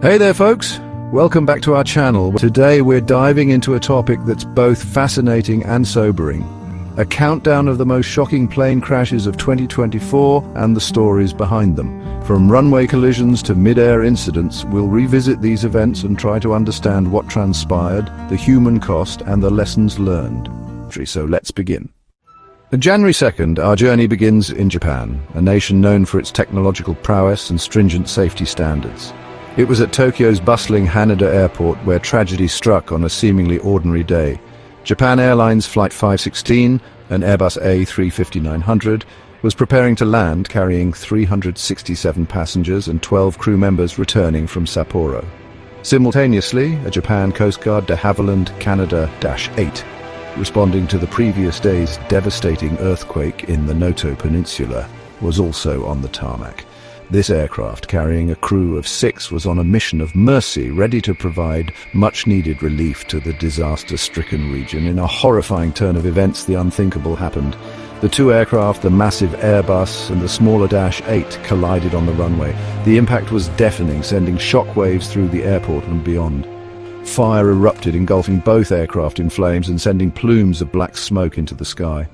Hey there folks, welcome back to our channel. Today we're diving into a topic that's both fascinating and sobering. A countdown of the most shocking plane crashes of 2024 and the stories behind them. From runway collisions to mid-air incidents, we'll revisit these events and try to understand what transpired, the human cost and the lessons learned. So let's begin. On January 2nd, our journey begins in Japan, a nation known for its technological prowess and stringent safety standards. It was at Tokyo's bustling Haneda Airport where tragedy struck on a seemingly ordinary day. Japan Airlines Flight 516, an Airbus A350-900, was preparing to land carrying 367 passengers and 12 crew members returning from Sapporo. Simultaneously, a Japan Coast Guard de Havilland Canada-8, responding to the previous day's devastating earthquake in the Noto Peninsula, was also on the tarmac. This aircraft, carrying a crew of 6, was on a mission of mercy, ready to provide much-needed relief to the disaster-stricken region. In a horrifying turn of events, the unthinkable happened. The two aircraft, the massive Airbus and the smaller Dash 8, collided on the runway. The impact was deafening, sending shockwaves through the airport and beyond. Fire erupted, engulfing both aircraft in flames and sending plumes of black smoke into the sky.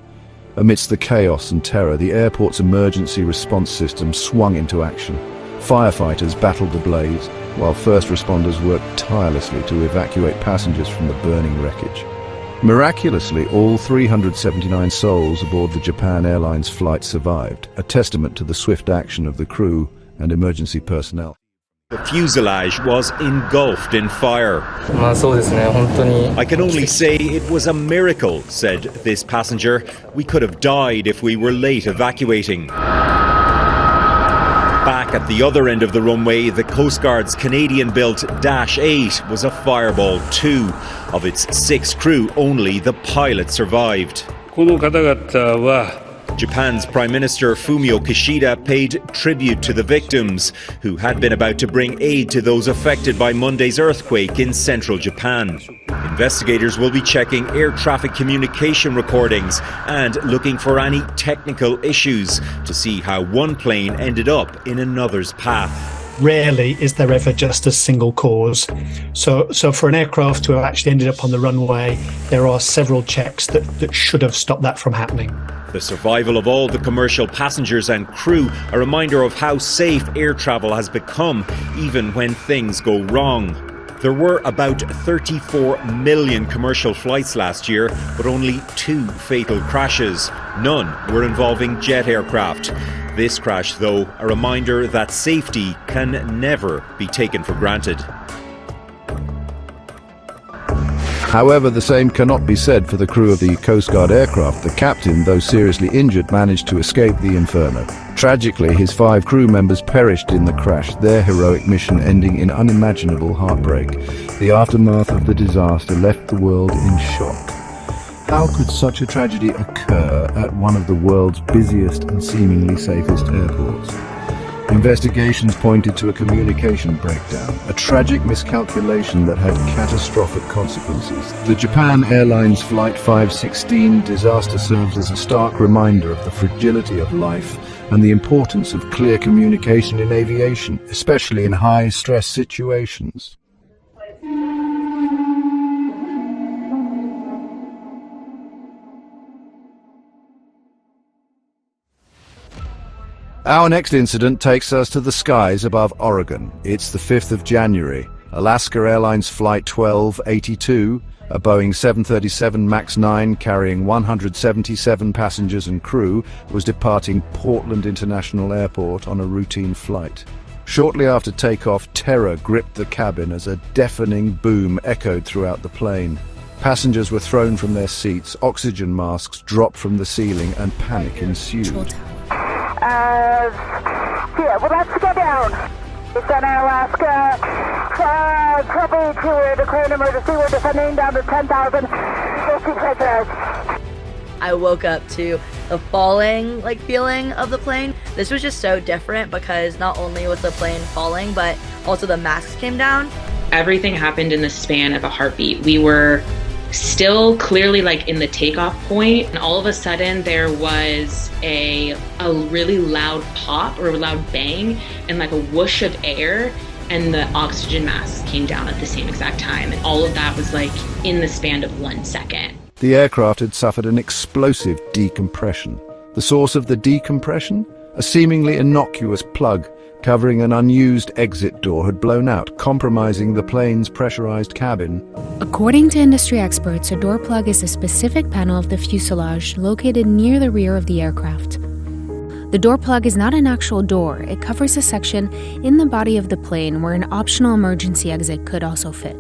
Amidst the chaos and terror, the airport's emergency response system swung into action. Firefighters battled the blaze, while first responders worked tirelessly to evacuate passengers from the burning wreckage. Miraculously, all 379 souls aboard the Japan Airlines flight survived, a testament to the swift action of the crew and emergency personnel. The fuselage was engulfed in fire. I can only say it was a miracle, said this passenger. We could have died if we were late evacuating. Back at the other end of the runway, the Coast Guard's Canadian-built Dash 8 was a fireball too. Of its 6 crew, only the pilot survived. Japan's Prime Minister Fumio Kishida paid tribute to the victims, who had been about to bring aid to those affected by Monday's earthquake in central Japan. Investigators will be checking air traffic communication recordings and looking for any technical issues to see how one plane ended up in another's path. Rarely is there ever just a single cause. So for an aircraft to have actually ended up on the runway, there are several checks that should have stopped that from happening. The survival of all the commercial passengers and crew, a reminder of how safe air travel has become, even when things go wrong. There were about 34 million commercial flights last year, but only 2 fatal crashes. None were involving jet aircraft. This crash, though, a reminder that safety can never be taken for granted. However, the same cannot be said for the crew of the Coast Guard aircraft. The captain, though seriously injured, managed to escape the inferno. Tragically, his 5 crew members perished in the crash, their heroic mission ending in unimaginable heartbreak. The aftermath of the disaster left the world in shock. How could such a tragedy occur at one of the world's busiest and seemingly safest airports? Investigations pointed to a communication breakdown, a tragic miscalculation that had catastrophic consequences. The Japan Airlines Flight 516 disaster serves as a stark reminder of the fragility of life and the importance of clear communication in aviation, especially in high-stress situations. Our next incident takes us to the skies above Oregon. It's the 5th of January. Alaska Airlines Flight 1282, a Boeing 737 MAX 9 carrying 177 passengers and crew, was departing Portland International Airport on a routine flight. Shortly after takeoff, terror gripped the cabin as a deafening boom echoed throughout the plane. Passengers were thrown from their seats, oxygen masks dropped from the ceiling, and panic ensued. Yeah, well, let's go down. It's in Alaska. Trouble to declare an emergency. We're descending down to 10,000. I woke up to the falling feeling of the plane. This was just so different because not only was the plane falling, but also the masks came down. Everything happened in the span of a heartbeat. We were still clearly like in the takeoff point, and all of a sudden there was a really loud pop or a loud bang and like a whoosh of air, and the oxygen mask came down at the same exact time, and all of that was like in the span of 1 second. The aircraft had suffered an explosive decompression. The source of the decompression? A seemingly innocuous plug covering an unused exit door had blown out, compromising the plane's pressurized cabin. According to industry experts, a door plug is a specific panel of the fuselage located near the rear of the aircraft. The door plug is not an actual door. It covers a section in the body of the plane where an optional emergency exit could also fit.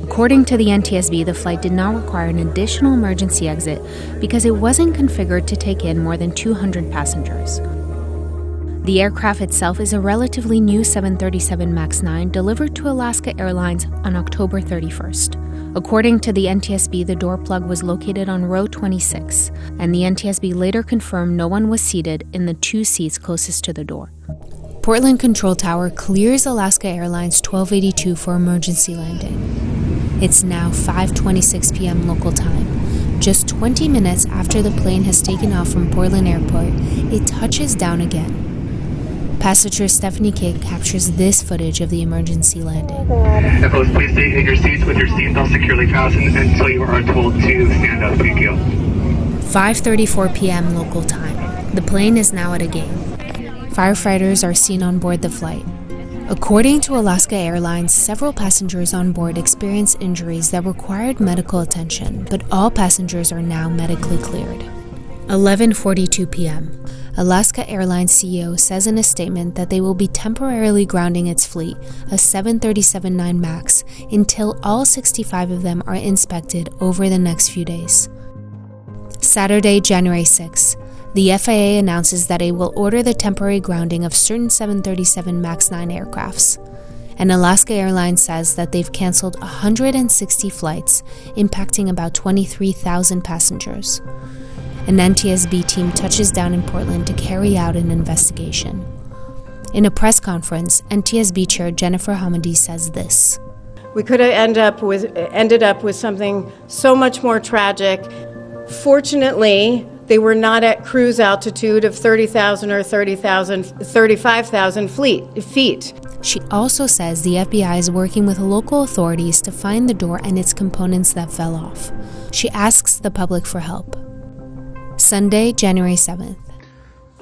According to the NTSB, the flight did not require an additional emergency exit because it wasn't configured to take in more than 200 passengers. The aircraft itself is a relatively new 737 MAX 9 delivered to Alaska Airlines on October 31st. According to the NTSB, the door plug was located on row 26, and the NTSB later confirmed no one was seated in the 2 seats closest to the door. Portland Control Tower clears Alaska Airlines 1282 for emergency landing. It's now 5:26 p.m. local time. Just 20 minutes after the plane has taken off from Portland Airport, it touches down again. Passenger Stephanie King captures this footage of the emergency landing. Echoes, please stay in your seats with your seatbelt securely fastened until you are told to stand up. Thank you. 5:34 p.m. local time. The plane is now at a gate. Firefighters are seen on board the flight. According to Alaska Airlines, several passengers on board experienced injuries that required medical attention, but all passengers are now medically cleared. 11:42 p.m. Alaska Airlines CEO says in a statement that they will be temporarily grounding its fleet, a 737-9 MAX, until all 65 of them are inspected over the next few days. Saturday, January 6. The FAA announces that it will order the temporary grounding of certain 737 MAX 9 aircrafts. And Alaska Airlines says that they've canceled 160 flights, impacting about 23,000 passengers. An NTSB team touches down in Portland to carry out an investigation. In a press conference, NTSB Chair Jennifer Hamady says this. We could have ended up with something so much more tragic. Fortunately, they were not at cruise altitude of 30,000 or 35,000 feet. She also says the FBI is working with local authorities to find the door and its components that fell off. She asks the public for help. Sunday, January 7th.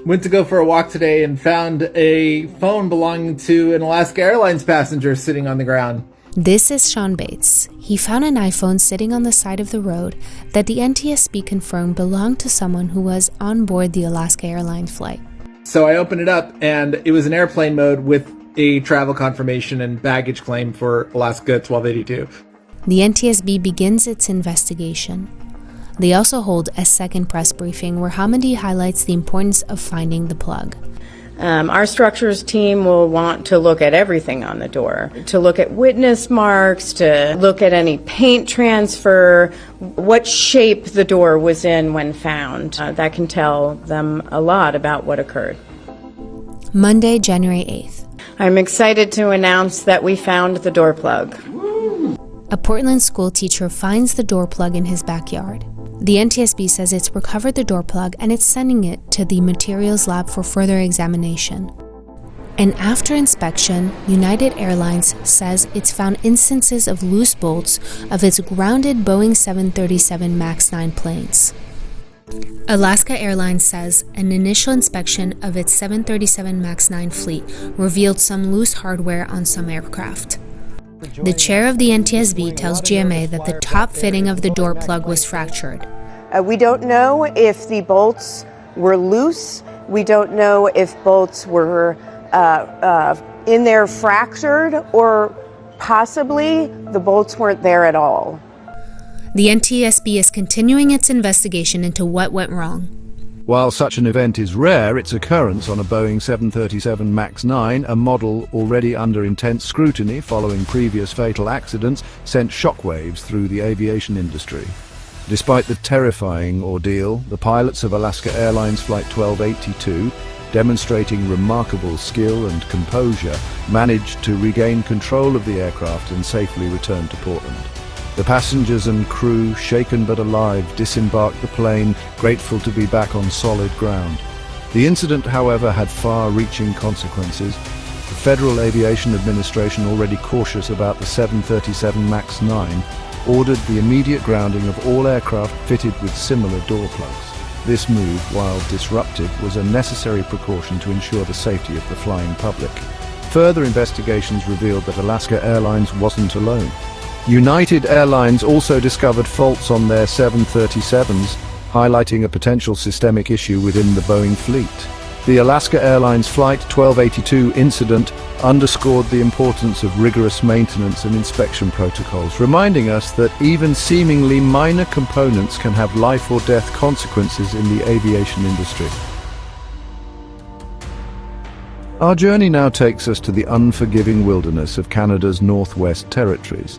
Went to go for a walk today and found a phone belonging to an Alaska Airlines passenger sitting on the ground. This is Sean Bates. He found an iPhone sitting on the side of the road that the NTSB confirmed belonged to someone who was on board the Alaska Airlines flight. So I opened it up and it was in airplane mode with a travel confirmation and baggage claim for Alaska 1282. The NTSB begins its investigation. They also hold a second press briefing where Hamady highlights the importance of finding the plug. Our structures team will want to look at everything on the door, to look at witness marks, to look at any paint transfer, what shape the door was in when found. That can tell them a lot about what occurred. Monday, January 8th. I'm excited to announce that we found the door plug. A Portland school teacher finds the door plug in his backyard. The NTSB says it's recovered the door plug and it's sending it to the materials lab for further examination. And after inspection, United Airlines says it's found instances of loose bolts of its grounded Boeing 737 MAX 9 planes. Alaska Airlines says an initial inspection of its 737 MAX 9 fleet revealed some loose hardware on some aircraft. The chair of the NTSB tells GMA that the top fitting of the door plug was fractured. We don't know if the bolts were loose. We don't know if bolts were in there fractured, or possibly the bolts weren't there at all. The NTSB is continuing its investigation into what went wrong. While such an event is rare, its occurrence on a Boeing 737 MAX 9, a model already under intense scrutiny following previous fatal accidents, sent shockwaves through the aviation industry. Despite the terrifying ordeal, the pilots of Alaska Airlines Flight 1282, demonstrating remarkable skill and composure, managed to regain control of the aircraft and safely return to Portland. The passengers and crew, shaken but alive, disembarked the plane, grateful to be back on solid ground. The incident, however, had far-reaching consequences. The Federal Aviation Administration, already cautious about the 737 MAX 9, ordered the immediate grounding of all aircraft fitted with similar door plugs. This move, while disruptive, was a necessary precaution to ensure the safety of the flying public. Further investigations revealed that Alaska Airlines wasn't alone. United Airlines also discovered faults on their 737s, highlighting a potential systemic issue within the Boeing fleet. The Alaska Airlines Flight 1282 incident underscored the importance of rigorous maintenance and inspection protocols, reminding us that even seemingly minor components can have life or death consequences in the aviation industry. Our journey now takes us to the unforgiving wilderness of Canada's Northwest Territories,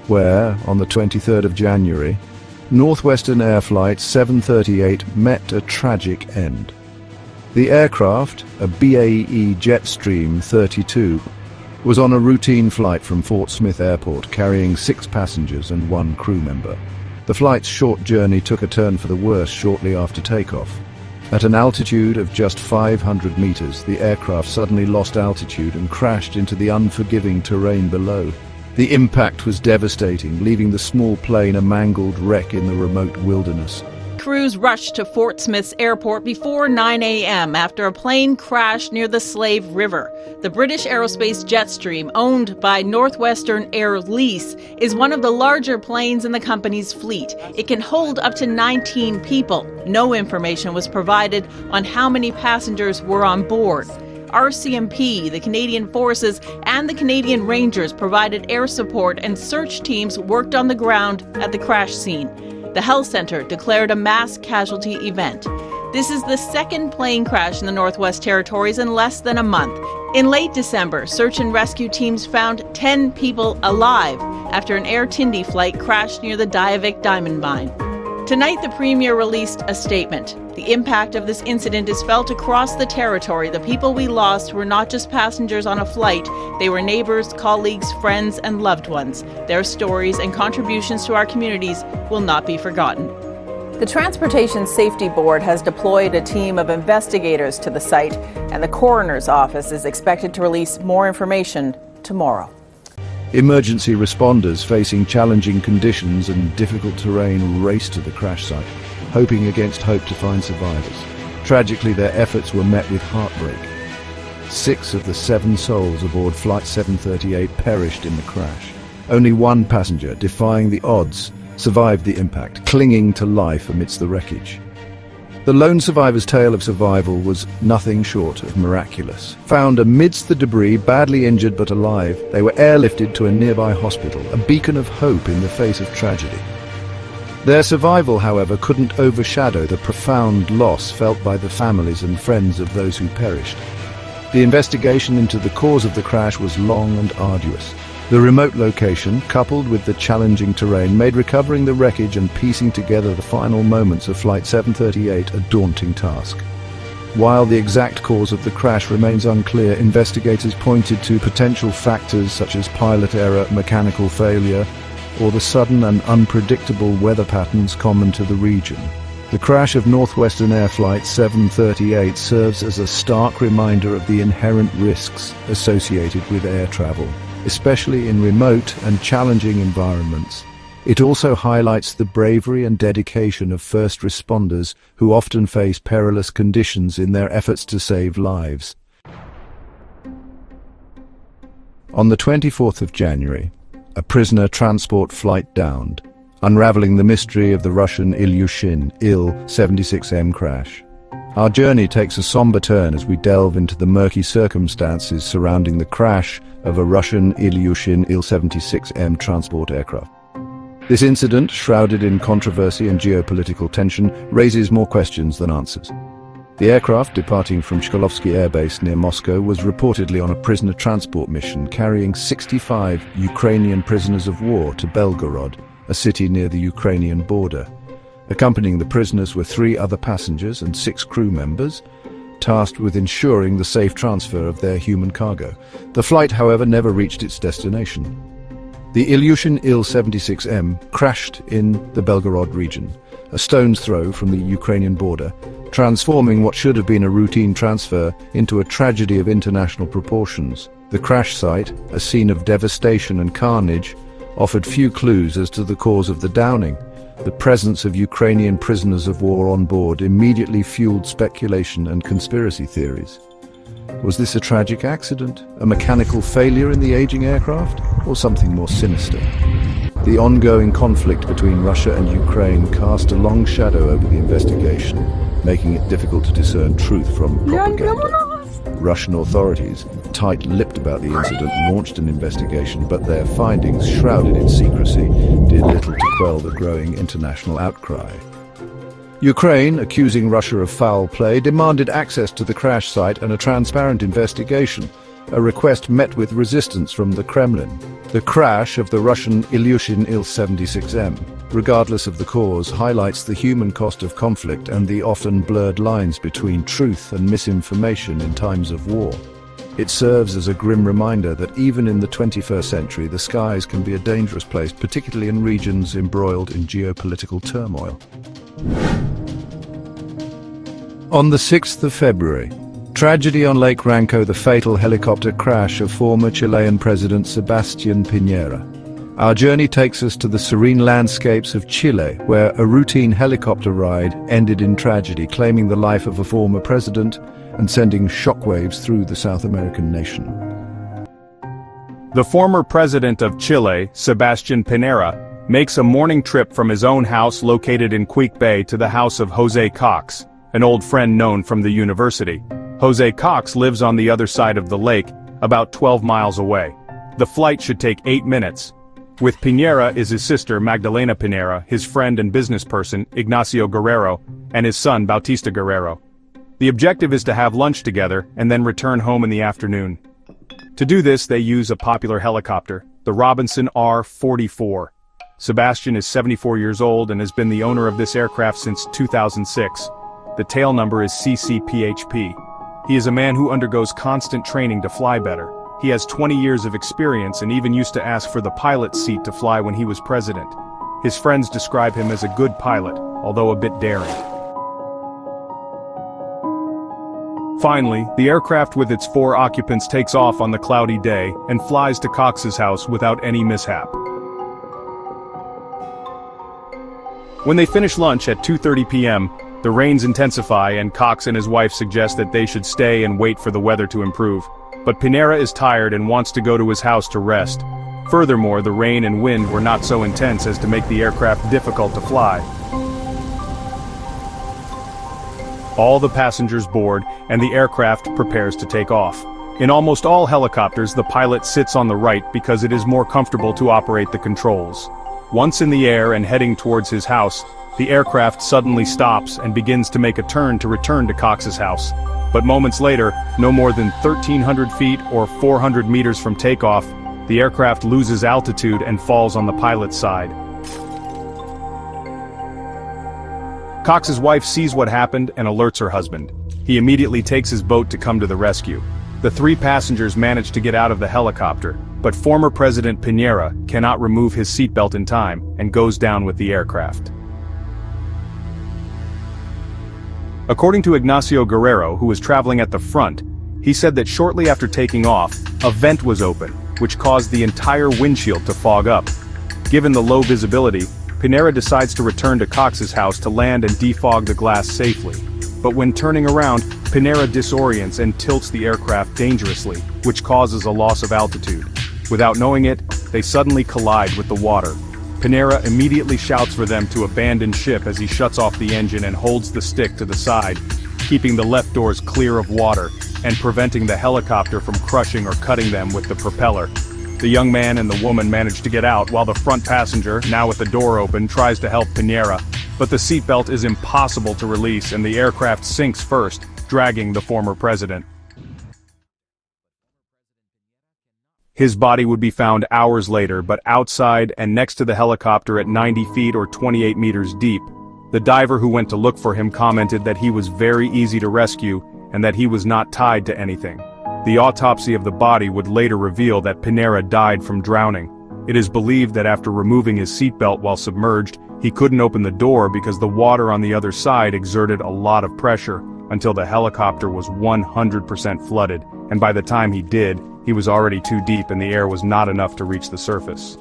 where, on the 23rd of January, Northwestern Air Flight 738 met a tragic end. The aircraft, a BAE Jetstream 32, was on a routine flight from Fort Smith Airport carrying 6 passengers and 1 crew member. The flight's short journey took a turn for the worse shortly after takeoff. At an altitude of just 500 meters, the aircraft suddenly lost altitude and crashed into the unforgiving terrain below. The impact was devastating, leaving the small plane a mangled wreck in the remote wilderness. Crews rushed to Fort Smith's airport before 9 a.m. after a plane crashed near the Slave River. The British aerospace Jetstream, owned by Northwestern Air Lease, is one of the larger planes in the company's fleet. It can hold up to 19 people. No information was provided on how many passengers were on board. RCMP, the Canadian Forces, and the Canadian Rangers provided air support, and search teams worked on the ground at the crash scene. The health center declared a mass casualty event. This is the second plane crash in the Northwest Territories in less than a month. In late December, search and rescue teams found 10 people alive after an Air Tindy flight crashed near the Diavik diamond mine. Tonight, the Premier released a statement. The impact of this incident is felt across the territory. The people we lost were not just passengers on a flight. They were neighbors, colleagues, friends, and loved ones. Their stories and contributions to our communities will not be forgotten. The Transportation Safety Board has deployed a team of investigators to the site, and the coroner's office is expected to release more information tomorrow. Emergency responders facing challenging conditions and difficult terrain raced to the crash site, hoping against hope to find survivors. Tragically, their efforts were met with heartbreak. 6 of the 7 souls aboard Flight 738 perished in the crash. Only 1 passenger, defying the odds, survived the impact, clinging to life amidst the wreckage. The lone survivor's tale of survival was nothing short of miraculous. Found amidst the debris, badly injured but alive, they were airlifted to a nearby hospital, a beacon of hope in the face of tragedy. Their survival, however, couldn't overshadow the profound loss felt by the families and friends of those who perished. The investigation into the cause of the crash was long and arduous. The remote location, coupled with the challenging terrain, made recovering the wreckage and piecing together the final moments of Flight 738 a daunting task. While the exact cause of the crash remains unclear, investigators pointed to potential factors such as pilot error, mechanical failure, or the sudden and unpredictable weather patterns common to the region. The crash of Northwestern Air Flight 738 serves as a stark reminder of the inherent risks associated with air travel, especially in remote and challenging environments. It also highlights the bravery and dedication of first responders who often face perilous conditions in their efforts to save lives. On the 24th of January, a prisoner transport flight downed, unraveling the mystery of the Russian ILYUSHIN Il-76 crash. Our journey takes a somber turn as we delve into the murky circumstances surrounding the crash of a Russian ILYUSHIN Il-76 transport aircraft. This incident, shrouded in controversy and geopolitical tension, raises more questions than answers. The aircraft, departing from Chkalovsky Air Base near Moscow, was reportedly on a prisoner transport mission carrying 65 Ukrainian prisoners of war to Belgorod, a city near the Ukrainian border. Accompanying the prisoners were 3 other passengers and 6 crew members, tasked with ensuring the safe transfer of their human cargo. The flight, however, never reached its destination. The ILYUSHIN Il-76 crashed in the Belgorod region, a stone's throw from the Ukrainian border, transforming what should have been a routine transfer into a tragedy of international proportions. The crash site, a scene of devastation and carnage, offered few clues as to the cause of the downing. The presence of Ukrainian prisoners of war on board immediately fueled speculation and conspiracy theories. Was this a tragic accident, a mechanical failure in the aging aircraft, or something more sinister? The ongoing conflict between Russia and Ukraine cast a long shadow over the investigation, making it difficult to discern truth from propaganda. Russian authorities, tight-lipped about the incident, launched an investigation, but their findings, shrouded in secrecy, did little to quell the growing international outcry. Ukraine, accusing Russia of foul play, demanded access to the crash site and a transparent investigation, a request met with resistance from the Kremlin. The crash of the Russian ILYUSHIN Il-76, regardless of the cause, highlights the human cost of conflict and the often blurred lines between truth and misinformation in times of war. It serves as a grim reminder that even in the 21st century, the skies can be a dangerous place, particularly in regions embroiled in geopolitical turmoil. On the 6th of February, tragedy on Lake Ranco, the fatal helicopter crash of former Chilean President Sebastián Piñera. Our journey takes us to the serene landscapes of Chile, where a routine helicopter ride ended in tragedy, claiming the life of a former president and sending shockwaves through the South American nation. The former president of Chile, Sebastián Piñera, makes a morning trip from his own house located in Queque Bay to the house of José Cox, an old friend known from the university. José Cox lives on the other side of the lake, about 12 miles away. The flight should take 8 minutes. With Piñera is his sister Magdalena Piñera, his friend and business person Ignacio Guerrero, and his son Bautista Guerrero. The objective is to have lunch together and then return home in the afternoon. To do this, they use a popular helicopter, the Robinson R-44. Sebastián is 74 years old and has been the owner of this aircraft since 2006. The tail number is CCPHP. He is a man who undergoes constant training to fly better. He has 20 years of experience and even used to ask for the pilot's seat to fly when he was president. His friends describe him as a good pilot, although a bit daring. Finally, the aircraft with its 4 occupants takes off on the cloudy day and flies to Cox's house without any mishap. When they finish lunch at 2:30 p.m., the rains intensify and Cox and his wife suggest that they should stay and wait for the weather to improve. But Piñera is tired and wants to go to his house to rest. Furthermore, the rain and wind were not so intense as to make the aircraft difficult to fly. All the passengers board and the aircraft prepares to take off. In almost all helicopters, the pilot sits on the right because it is more comfortable to operate the controls. Once in the air and heading towards his house, the aircraft suddenly stops and begins to make a turn to return to Cox's house. But moments later, no more than 1,300 feet or 400 meters from takeoff, the aircraft loses altitude and falls on the pilot's side. Cox's wife sees what happened and alerts her husband. He immediately takes his boat to come to the rescue. The 3 passengers manage to get out of the helicopter, but former President Piñera cannot remove his seatbelt in time and goes down with the aircraft. According to Ignacio Guerrero, who was traveling at the front, he said that shortly after taking off, a vent was open, which caused the entire windshield to fog up. Given the low visibility, Piñera decides to return to Cox's house to land and defog the glass safely. But when turning around, Piñera disorients and tilts the aircraft dangerously, which causes a loss of altitude. Without knowing it, they suddenly collide with the water. Piñera immediately shouts for them to abandon ship as he shuts off the engine and holds the stick to the side, keeping the left doors clear of water and preventing the helicopter from crushing or cutting them with the propeller. The young man and the woman manage to get out while the front passenger, now with the door open, tries to help Piñera, but the seatbelt is impossible to release and the aircraft sinks first, dragging the former president. His body would be found hours later, but outside and next to the helicopter at 90 feet or 28 meters deep. The diver who went to look for him commented that he was very easy to rescue and that he was not tied to anything. The autopsy of the body would later reveal that Piñera died from drowning. It is believed that after removing his seatbelt while submerged, he couldn't open the door because the water on the other side exerted a lot of pressure until the helicopter was 100% flooded, and by the time he did, he was already too deep and the air was not enough to reach the surface.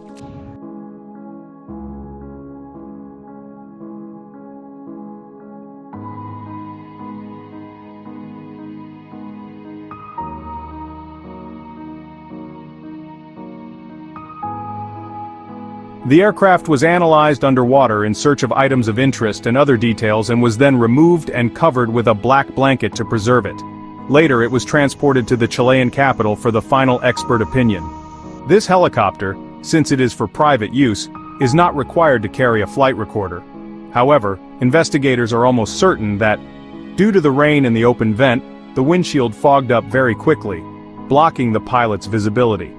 The aircraft was analyzed underwater in search of items of interest and other details and was then removed and covered with a black blanket to preserve it. Later it was transported to the Chilean capital for the final expert opinion. This helicopter, since it is for private use, is not required to carry a flight recorder. However, investigators are almost certain that, due to the rain and the open vent, the windshield fogged up very quickly, blocking the pilot's visibility.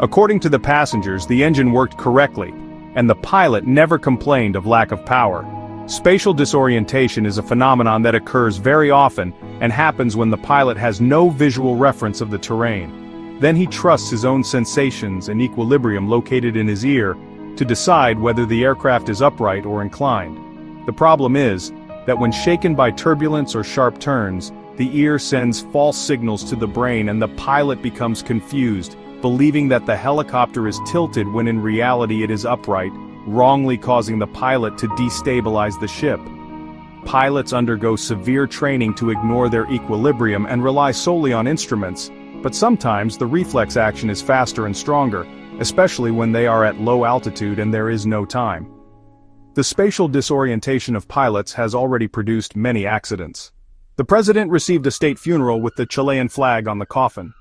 According to the passengers, the engine worked correctly, and the pilot never complained of lack of power. Spatial disorientation is a phenomenon that occurs very often and happens when the pilot has no visual reference of the terrain. Then he trusts his own sensations and equilibrium located in his ear to decide whether the aircraft is upright or inclined. The problem is that when shaken by turbulence or sharp turns, the ear sends false signals to the brain and the pilot becomes confused, believing that the helicopter is tilted when in reality it is upright, wrongly causing the pilot to destabilize the ship. Pilots undergo severe training to ignore their equilibrium and rely solely on instruments, but sometimes the reflex action is faster and stronger, especially when they are at low altitude and there is no time. The spatial disorientation of pilots has already produced many accidents. The president received a state funeral with the Chilean flag on the coffin.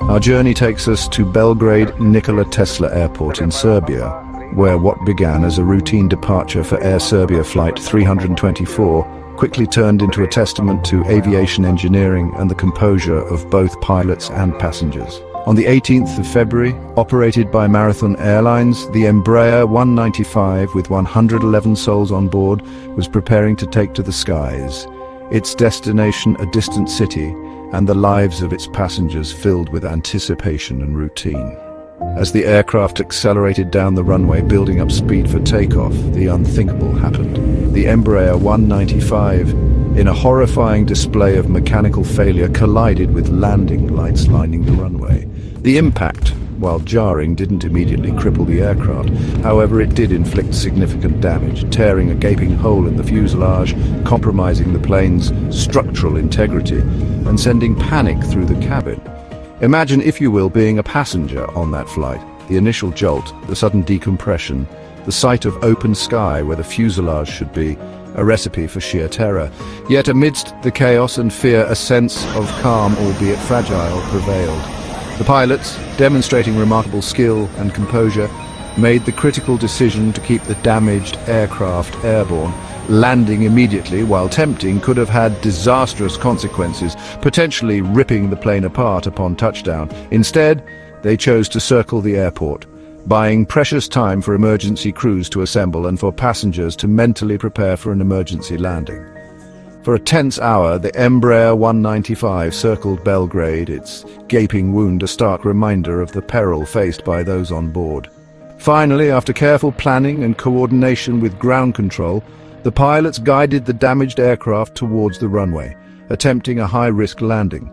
Our journey takes us to Belgrade Nikola Tesla Airport in Serbia, where what began as a routine departure for Air Serbia Flight 324 quickly turned into a testament to aviation engineering and the composure of both pilots and passengers. On the 18th of February, operated by Marathon Airlines, the Embraer 195 with 111 souls on board was preparing to take to the skies. Its destination a distant city, and the lives of its passengers filled with anticipation and routine. As the aircraft accelerated down the runway, building up speed for takeoff, the unthinkable happened. The Embraer 195, in a horrifying display of mechanical failure, collided with landing lights lining the runway. The impact, while jarring, didn't immediately cripple the aircraft. However, it did inflict significant damage, tearing a gaping hole in the fuselage, compromising the plane's structural integrity, and sending panic through the cabin. Imagine, if you will, being a passenger on that flight. The initial jolt, the sudden decompression, the sight of open sky where the fuselage should be, a recipe for sheer terror. Yet amidst the chaos and fear, a sense of calm, albeit fragile, prevailed. The pilots, demonstrating remarkable skill and composure, made the critical decision to keep the damaged aircraft airborne. Landing immediately, while tempting, could have had disastrous consequences, potentially ripping the plane apart upon touchdown. Instead, they chose to circle the airport, buying precious time for emergency crews to assemble and for passengers to mentally prepare for an emergency landing. For a tense hour, the Embraer 195 circled Belgrade, its gaping wound a stark reminder of the peril faced by those on board. Finally, after careful planning and coordination with ground control, the pilots guided the damaged aircraft towards the runway, attempting a high-risk landing.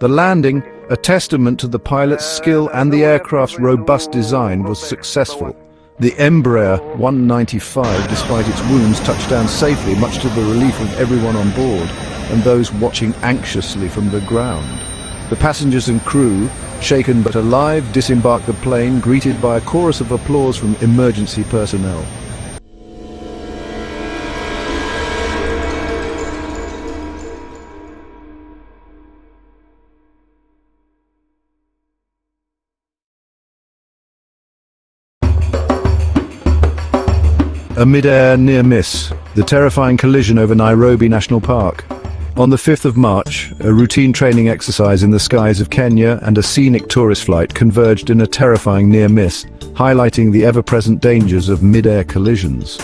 The landing, a testament to the pilot's skill and the aircraft's robust design, was successful. The Embraer 195, despite its wounds, touched down safely, much to the relief of everyone on board and those watching anxiously from the ground. The passengers and crew, shaken but alive, disembarked the plane, greeted by a chorus of applause from emergency personnel. A mid-air near-miss, the terrifying collision over Nairobi National Park. On the 5th of March, a routine training exercise in the skies of Kenya and a scenic tourist flight converged in a terrifying near-miss, highlighting the ever-present dangers of mid-air collisions.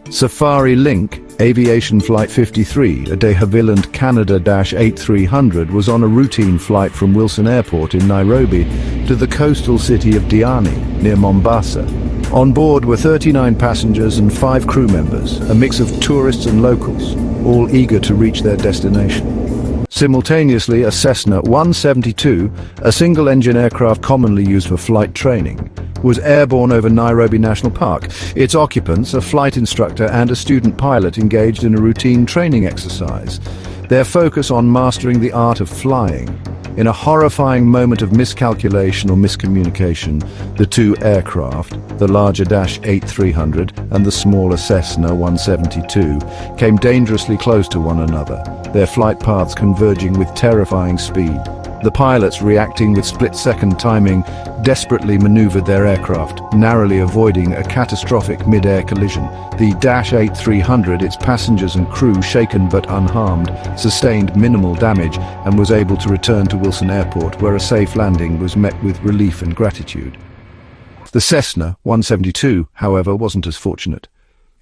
Safari Link, Aviation Flight 53, a de Havilland Canada-8300, was on a routine flight from Wilson Airport in Nairobi to the coastal city of Diani, near Mombasa. On board were 39 passengers and 5 crew members, a mix of tourists and locals, all eager to reach their destination. Simultaneously, a Cessna 172, a single-engine aircraft commonly used for flight training, was airborne over Nairobi National Park. Its occupants, a flight instructor and a student pilot, engaged in a routine training exercise, their focus on mastering the art of flying. In a horrifying moment of miscalculation or miscommunication, the two aircraft, the larger Dash 8300 and the smaller Cessna 172, came dangerously close to one another, their flight paths converging with terrifying speed. The pilots, reacting with split-second timing, desperately maneuvered their aircraft, narrowly avoiding a catastrophic mid-air collision. The Dash 8300, its passengers and crew shaken but unharmed, sustained minimal damage and was able to return to Wilson Airport, where a safe landing was met with relief and gratitude. The Cessna 172, however, wasn't as fortunate.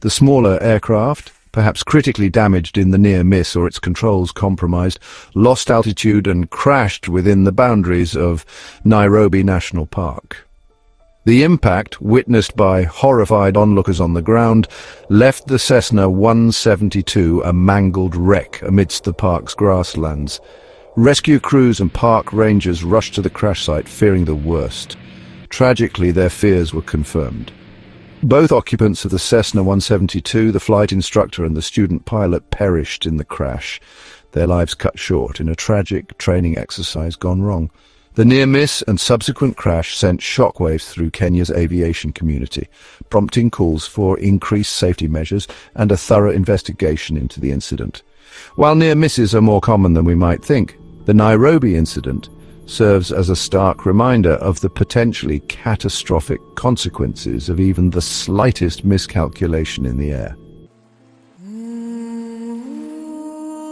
The smaller aircraft, perhaps critically damaged in the near miss or its controls compromised, lost altitude and crashed within the boundaries of Nairobi National Park. The impact, witnessed by horrified onlookers on the ground, left the Cessna 172 a mangled wreck amidst the park's grasslands. Rescue crews and park rangers rushed to the crash site, fearing the worst. Tragically, their fears were confirmed. Both occupants of the Cessna 172, the flight instructor and the student pilot, perished in the crash, their lives cut short in a tragic training exercise gone wrong. The near-miss and subsequent crash sent shockwaves through Kenya's aviation community, prompting calls for increased safety measures and a thorough investigation into the incident. While near-misses are more common than we might think, the Nairobi incident serves as a stark reminder of the potentially catastrophic consequences of even the slightest miscalculation in the air.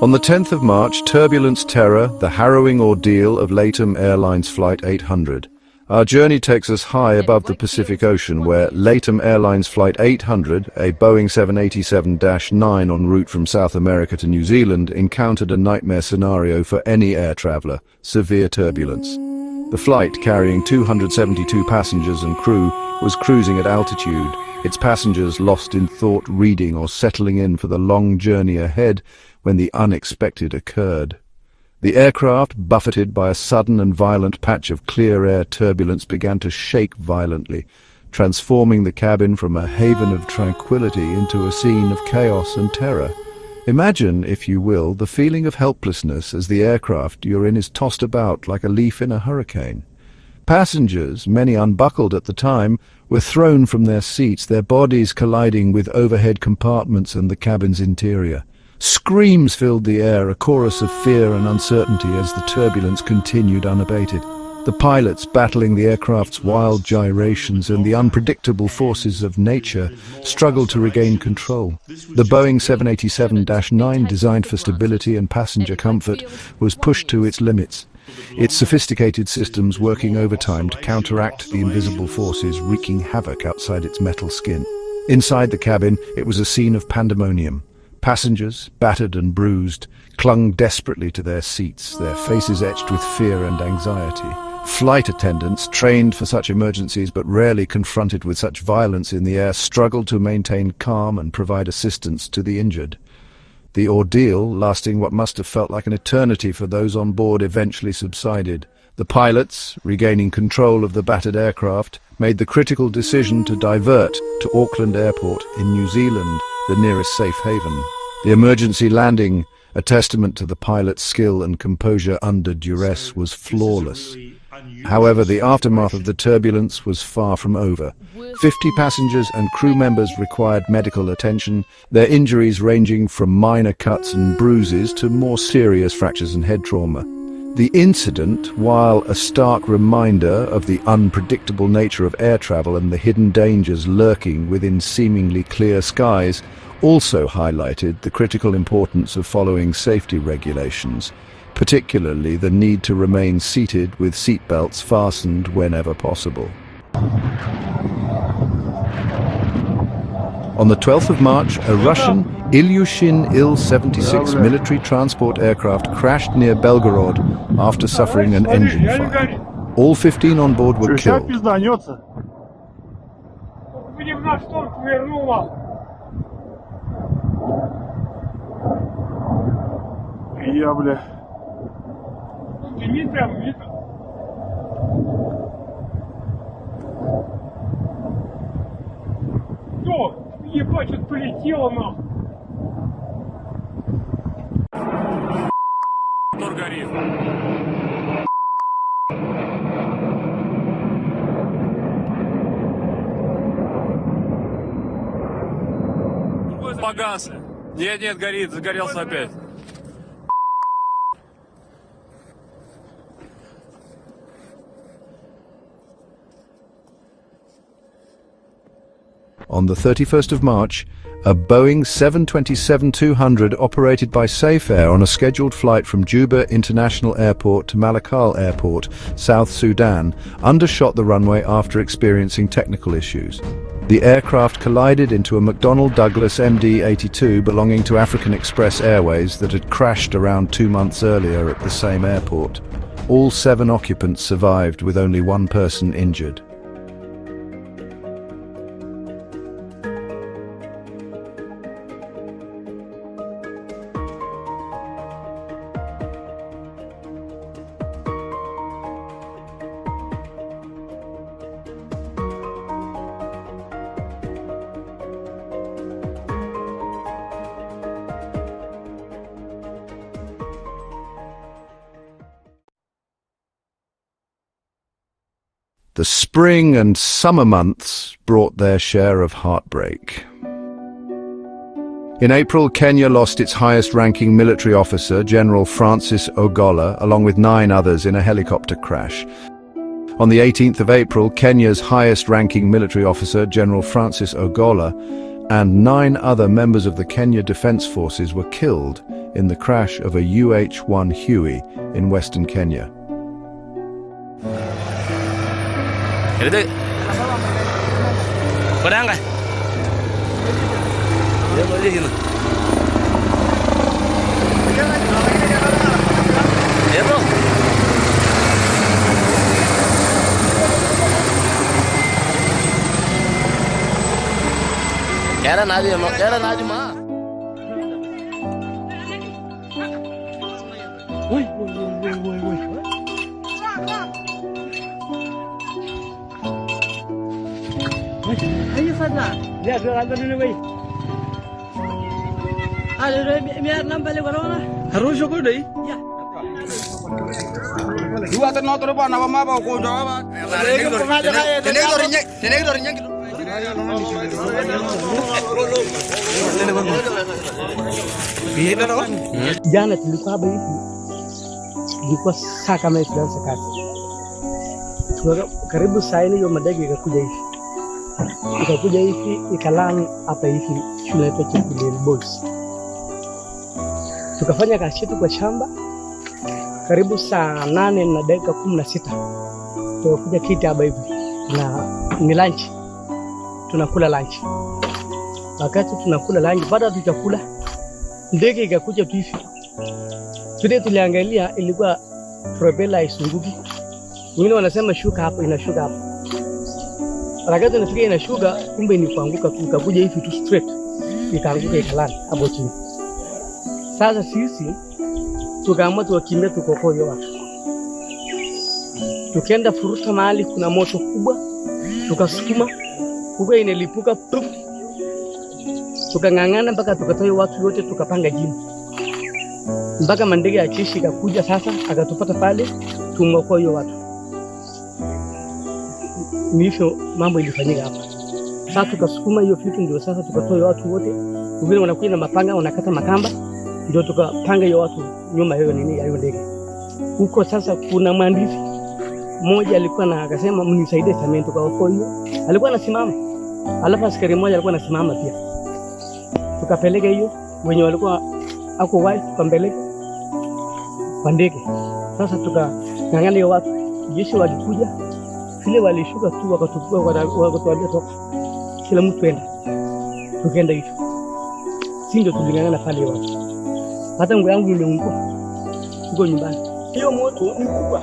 On the 10th of March, turbulence terror, the harrowing ordeal of LATAM Airlines Flight 800. Our journey takes us high above the Pacific Ocean, where LATAM Airlines Flight 800, a Boeing 787-9 en route from South America to New Zealand, encountered a nightmare scenario for any air traveller: severe turbulence. The flight, carrying 272 passengers and crew, was cruising at altitude, its passengers lost in thought, reading or settling in for the long journey ahead when the unexpected occurred. The aircraft, buffeted by a sudden and violent patch of clear air turbulence, began to shake violently, transforming the cabin from a haven of tranquility into a scene of chaos and terror. Imagine, if you will, the feeling of helplessness as the aircraft you're in is tossed about like a leaf in a hurricane. Passengers, many unbuckled at the time, were thrown from their seats, their bodies colliding with overhead compartments and the cabin's interior. Screams filled the air, a chorus of fear and uncertainty as the turbulence continued unabated. The pilots, battling the aircraft's wild gyrations and the unpredictable forces of nature, struggled to regain control. The Boeing 787-9, designed for stability and passenger comfort, was pushed to its limits, its sophisticated systems working overtime to counteract the invisible forces wreaking havoc outside its metal skin. Inside the cabin, it was a scene of pandemonium. Passengers, battered and bruised, clung desperately to their seats, their faces etched with fear and anxiety. Flight attendants, trained for such emergencies but rarely confronted with such violence in the air, struggled to maintain calm and provide assistance to the injured. The ordeal, lasting what must have felt like an eternity for those on board, eventually subsided. The pilots, regaining control of the battered aircraft, made the critical decision to divert to Auckland Airport in New Zealand, the nearest safe haven. The emergency landing, a testament to the pilot's skill and composure under duress, was flawless. However, the aftermath of the turbulence was far from over. 50 passengers and crew members required medical attention, their injuries ranging from minor cuts and bruises to more serious fractures and head trauma. The incident, while a stark reminder of the unpredictable nature of air travel and the hidden dangers lurking within seemingly clear skies, also highlighted the critical importance of following safety regulations, particularly the need to remain seated with seatbelts fastened whenever possible. On the 12th of March, a Russian ILYUSHIN Il-76 military transport aircraft crashed near Belgorod after suffering an engine fire. All 15 on board were killed. Ебать, полетело нахуй. Мотор горит. Погас. Нет, горит, загорелся опять. On the 31st of March, a Boeing 727-200 operated by Safe Air on a scheduled flight from Juba International Airport to Malakal Airport, South Sudan, undershot the runway after experiencing technical issues. The aircraft collided into a McDonnell Douglas MD-82 belonging to African Express Airways that had crashed around 2 months earlier at the same airport. All 7 occupants survived, with only 1 person injured. The spring and summer months brought their share of heartbreak. In April, Kenya lost its highest-ranking military officer, General Francis Ogolla, along with 9 others in a helicopter crash. On the 18th of April, Kenya's highest-ranking military officer, General Francis Ogolla, and 9 other members of the Kenya Defense Forces were killed in the crash of a UH-1 Huey in western Kenya. Jana tulikuwa hapa hivi, ilikuwa saa kama hivi tunaanza kazi. Karibu saa ile hiyo madege ikakuja hivi ikaland hapa hivi shule yetu ya Chilean boys. Tukafanya kazi yetu kwa shamba karibu saa 8:16. Tukakuja kiti hapa hivi na ni lunch. Tunakula lunch. Wakati tunakula lunch, baada ya chakula ndege ikakuja tu hivi. Tuliangalia ilikuwa propeller isunguki. Wengine wanasema shuka hapo, inashuka hapo. Wakati nafikia inashuka, kumbe ni kuanguka tu, ikakuja hivi tu straight. Ikaanguka ikalala hapo chini. Sasa sisi tukaamua tuwakimbia tukokoe watu. Tukaenda furuta mahali kuna moto kubwa, tukasukuma, kuka inalipuka pup. Tukangangana mpaka tukatoa watu wote, tukapanga jini. Mpaka mandege ya jeshi ikakuja sasa akatupata pale, tumokoa hiyo watu. Mwisho mambo ilifanyika hapa. Sasa tukasukuma hiyo vitu, ndio sasa tukatoa watu wote. Wengine wanakuja na mapanga wanakata makamba, ndio tukapanga hiyo watu nyuma hiyo nini hiyo ndege. Huko sasa kuna mwandishi mmoja alikuwa na akasema mnisaidie samento kwa huko hiyo. Alikuwa anasimama. Alafu askari mmoja alikuwa anasimama pia. Tukapeleka hiyo wenye walikuwa ako wife tukambeleka kwa ndege. Sasa tukangangana hiyo watu. Jeshi walikuja. Vile walishuka tu wakatupua wakatuambia toka. Kila mtu enda. tukaenda hicho, si ndio tulingana pale watu. Hata nguo yangu imeungua, uko nyumbani. Hiyo moto ni kubwa.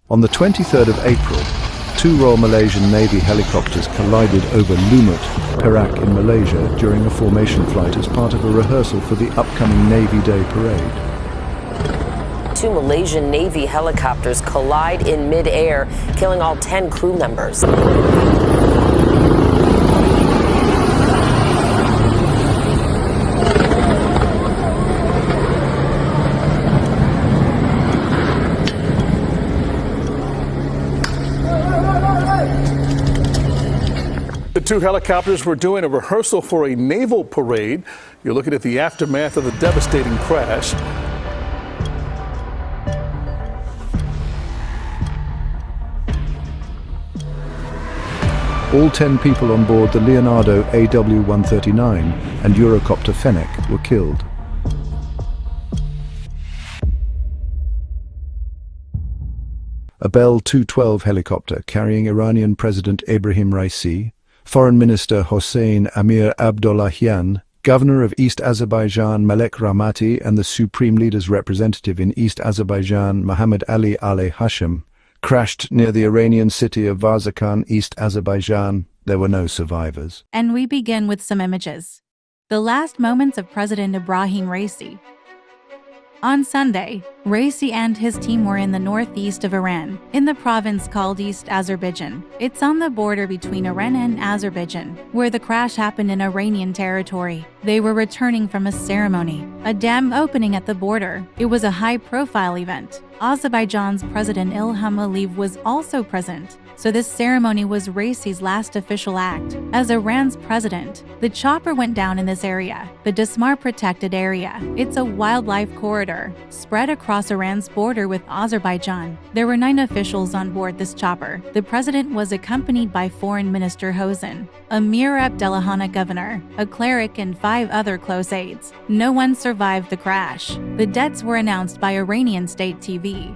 On the 23rd of April, two Royal Malaysian Navy helicopters collided over Lumut, Perak in Malaysia during a formation flight as part of a rehearsal for the upcoming Navy Day parade. Two Malaysian Navy helicopters collide in mid-air, killing all 10 crew members. The two helicopters were doing a rehearsal for a naval parade. You're looking at the aftermath of the devastating crash. All 10 people on board the Leonardo AW139 and Eurocopter Fennec were killed. A Bell 212 helicopter carrying Iranian President Ebrahim Raisi, Foreign Minister Hossein Amir Abdollahian, Governor of East Azerbaijan Malek Rahmati, and the Supreme Leader's representative in East Azerbaijan Mohammad Ali Aleh Hashim, crashed near the Iranian city of Varzakan, East Azerbaijan. There were no survivors. And we begin with some images. The last moments of President Ebrahim Raisi. On Sunday, Raisi and his team were in the northeast of Iran, in the province called East Azerbaijan. It's on the border between Iran and Azerbaijan, where the crash happened in Iranian territory. They were returning from a ceremony, a dam opening at the border. It was a high-profile event. Azerbaijan's President Ilham Aliyev was also present, so this ceremony was Raisi's last official act. As Iran's president, the chopper went down in this area, the Dasmar protected area. It's a wildlife corridor, spread across Iran's border with Azerbaijan. There were 9 officials on board this chopper. The president was accompanied by Foreign Minister Hossein Amir Abdollahian, governor, a cleric, and 5 other close aides. No one survived the crash. The deaths were announced by Iranian state TV.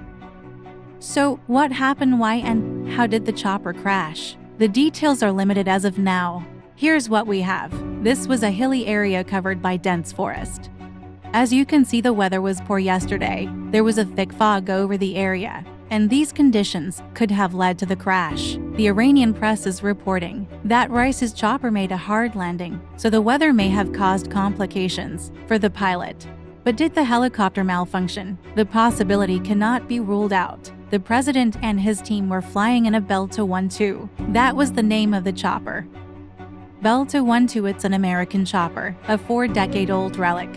So, what happened, why, and how did the chopper crash? The details are limited as of now. Here's what we have. This was a hilly area covered by dense forest. As you can see, the weather was poor yesterday. There was a thick fog over the area, and these conditions could have led to the crash. The Iranian press is reporting that Raisi's chopper made a hard landing, so the weather may have caused complications for the pilot. But did the helicopter malfunction? The possibility cannot be ruled out. The president and his team were flying in a Bell 212. That was the name of the chopper. Bell 212, it's an American chopper, a 4-decade-old relic,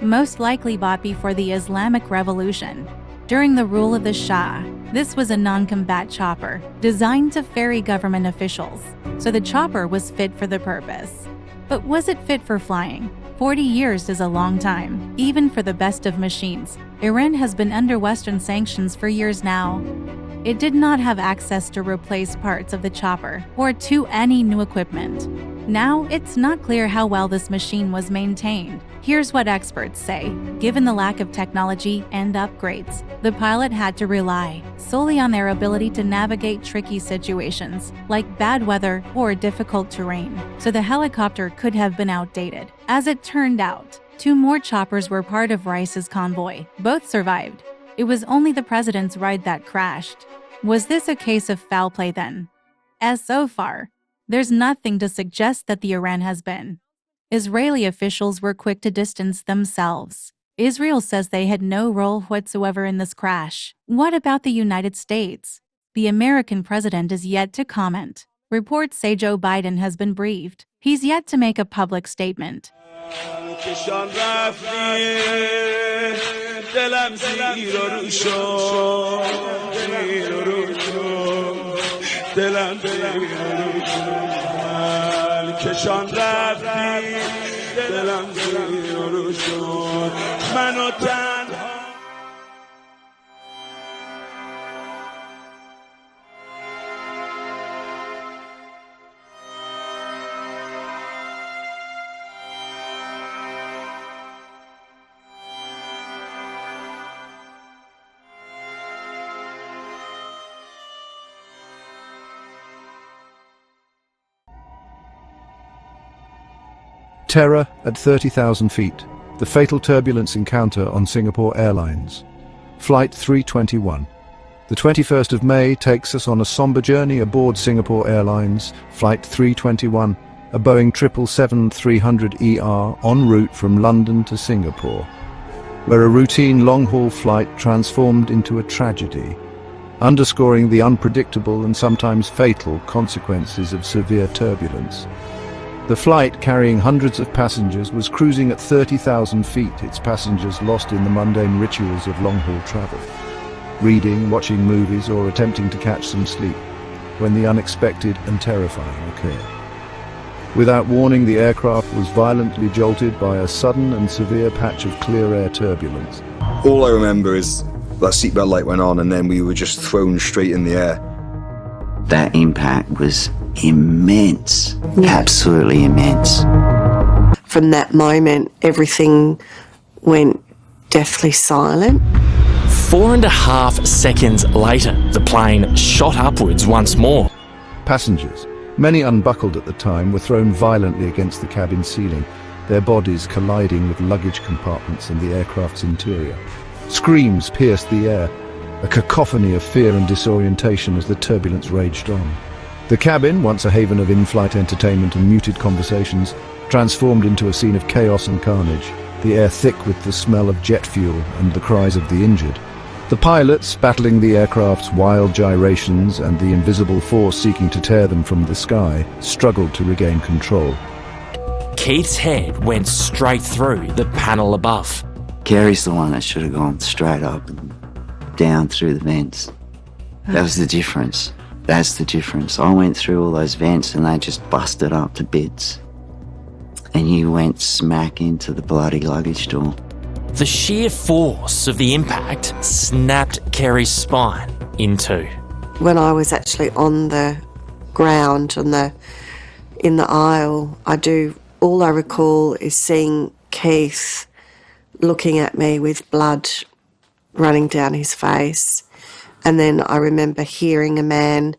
most likely bought before the Islamic Revolution. During the rule of the Shah, this was a non-combat chopper, designed to ferry government officials, so the chopper was fit for the purpose. But was it fit for flying? 40 years is a long time, even for the best of machines. Iran has been under Western sanctions for years now. It did not have access to replace parts of the chopper or to any new equipment. Now, it's not clear how well this machine was maintained. Here's what experts say. Given the lack of technology and upgrades, the pilot had to rely solely on their ability to navigate tricky situations, like bad weather or difficult terrain, so the helicopter could have been outdated. As it turned out, 2 more choppers were part of Raisi's convoy. Both survived. It was only the president's ride that crashed. Was this a case of foul play then? As so far, There's nothing to suggest that the Iran has been. Israeli officials were quick to distance themselves. Israel says they had no role whatsoever in this crash. What about the United States? The American president is yet to comment. Reports say Joe Biden has been briefed. He's yet to make a public statement. Terror at 30,000 feet. The fatal turbulence encounter on Singapore Airlines. Flight 321. The 21st of May takes us on a somber journey aboard Singapore Airlines, Flight 321, a Boeing 777-300ER en route from London to Singapore, where a routine long-haul flight transformed into a tragedy, underscoring the unpredictable and sometimes fatal consequences of severe turbulence. The flight, carrying hundreds of passengers, was cruising at 30,000 feet, its passengers lost in the mundane rituals of long-haul travel, reading, watching movies, or attempting to catch some sleep, when the unexpected and terrifying occurred. Without warning, the aircraft was violently jolted by a sudden and severe patch of clear air turbulence. All I remember is that seatbelt light went on and then we were just thrown straight in the air. That impact was immense, absolutely immense. From that moment, everything went deathly silent. 4.5 seconds later, the plane shot upwards once more. Passengers, many unbuckled at the time, were thrown violently against the cabin ceiling, their bodies colliding with luggage compartments and the aircraft's interior. Screams pierced the air, a cacophony of fear and disorientation as the turbulence raged on. The cabin, once a haven of in-flight entertainment and muted conversations, transformed into a scene of chaos and carnage, the air thick with the smell of jet fuel and the cries of the injured. The pilots, battling the aircraft's wild gyrations and the invisible force seeking to tear them from the sky, struggled to regain control. Keith's head went straight through the panel above. Kerry's the one that should have gone straight up and down through the vents. That was the difference. That's the difference. I went through all those vents and they just busted up to bits. And you went smack into the bloody luggage door. The sheer force of the impact snapped Kerry's spine in two. When I was actually on the ground in the aisle, all I recall is seeing Keith looking at me with blood running down his face. And then I remember hearing a man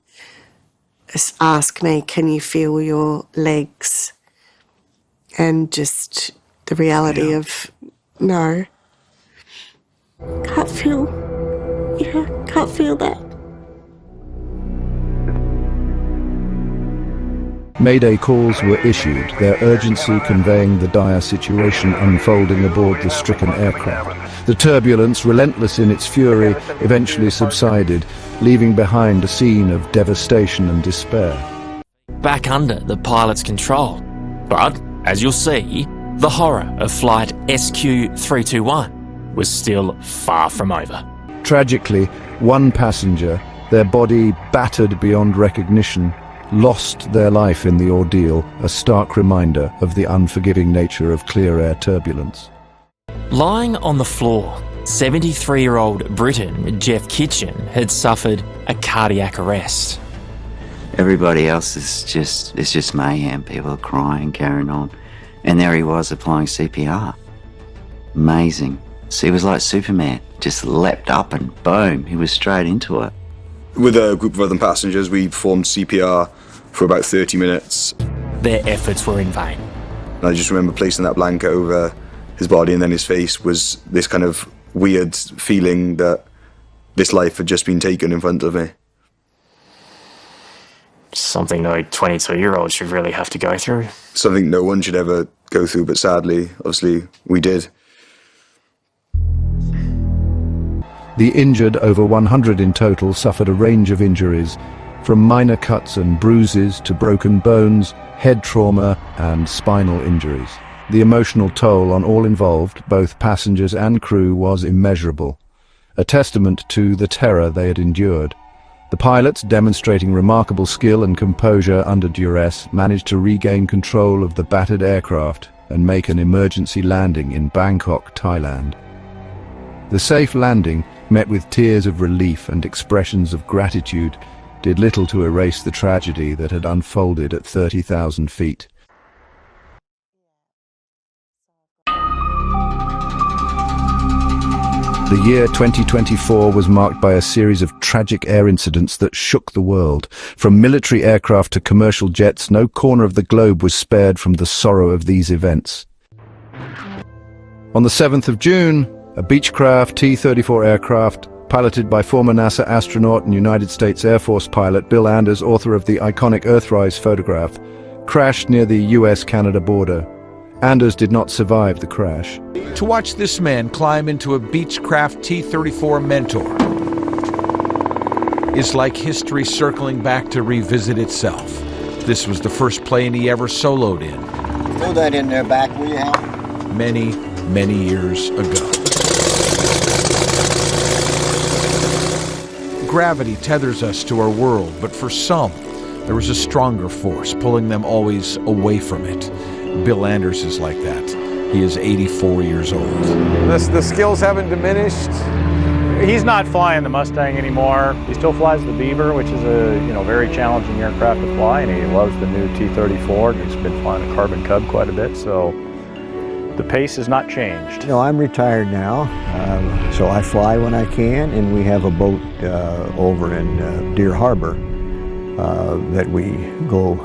ask me, "Can you feel your legs?" And just the reality of, no, can't feel that. Mayday calls were issued, their urgency conveying the dire situation unfolding aboard the stricken aircraft. The turbulence, relentless in its fury, eventually subsided, leaving behind a scene of devastation and despair. Back under the pilot's control. But, as you'll see, the horror of flight SQ321 was still far from over. Tragically, one passenger, their body battered beyond recognition, lost their life in the ordeal, a stark reminder of the unforgiving nature of clear air turbulence. Lying on the floor, 73-year-old Briton Jeff Kitchen had suffered a cardiac arrest. Everybody else is just mayhem. People are crying, carrying on. And there he was applying CPR. Amazing. So he was like Superman, just leapt up and boom, he was straight into it. With a group of other passengers, we performed CPR for about 30 minutes. Their efforts were in vain. I just remember placing that blanket over his body and then his face was this kind of weird feeling that this life had just been taken in front of me. something no 22-year-old should really have to go through. Something no one should ever go through, but sadly, obviously, we did. The injured, over 100 in total, suffered a range of injuries, from minor cuts and bruises to broken bones, head trauma and spinal injuries. The emotional toll on all involved, both passengers and crew, was immeasurable, a testament to the terror they had endured. The pilots, demonstrating remarkable skill and composure under duress, managed to regain control of the battered aircraft and make an emergency landing in Bangkok, Thailand. The safe landing, met with tears of relief and expressions of gratitude, did little to erase the tragedy that had unfolded at 30,000 feet. The year 2024 was marked by a series of tragic air incidents that shook the world. From military aircraft to commercial jets, no corner of the globe was spared from the sorrow of these events. On the 7th of June, a Beechcraft T-34 aircraft, piloted by former NASA astronaut and United States Air Force pilot Bill Anders, author of the iconic Earthrise photograph, crashed near the US-Canada border. Anders did not survive the crash. To watch this man climb into a Beechcraft T-34 Mentor is like history circling back to revisit itself. This was the first plane he ever soloed in. Throw that in there back, will you, Hal? Many, many years ago. Gravity tethers us to our world, but for some, there was a stronger force pulling them always away from it. Bill Anders is like that. He is 84 years old. The skills haven't diminished. He's not flying the Mustang anymore. He still flies the Beaver, which is a very challenging aircraft to fly, and he loves the new T-34. He's been flying the Carbon Cub quite a bit, so the pace has not changed. No, I'm retired now, so I fly when I can, and we have a boat over in Deer Harbor that we go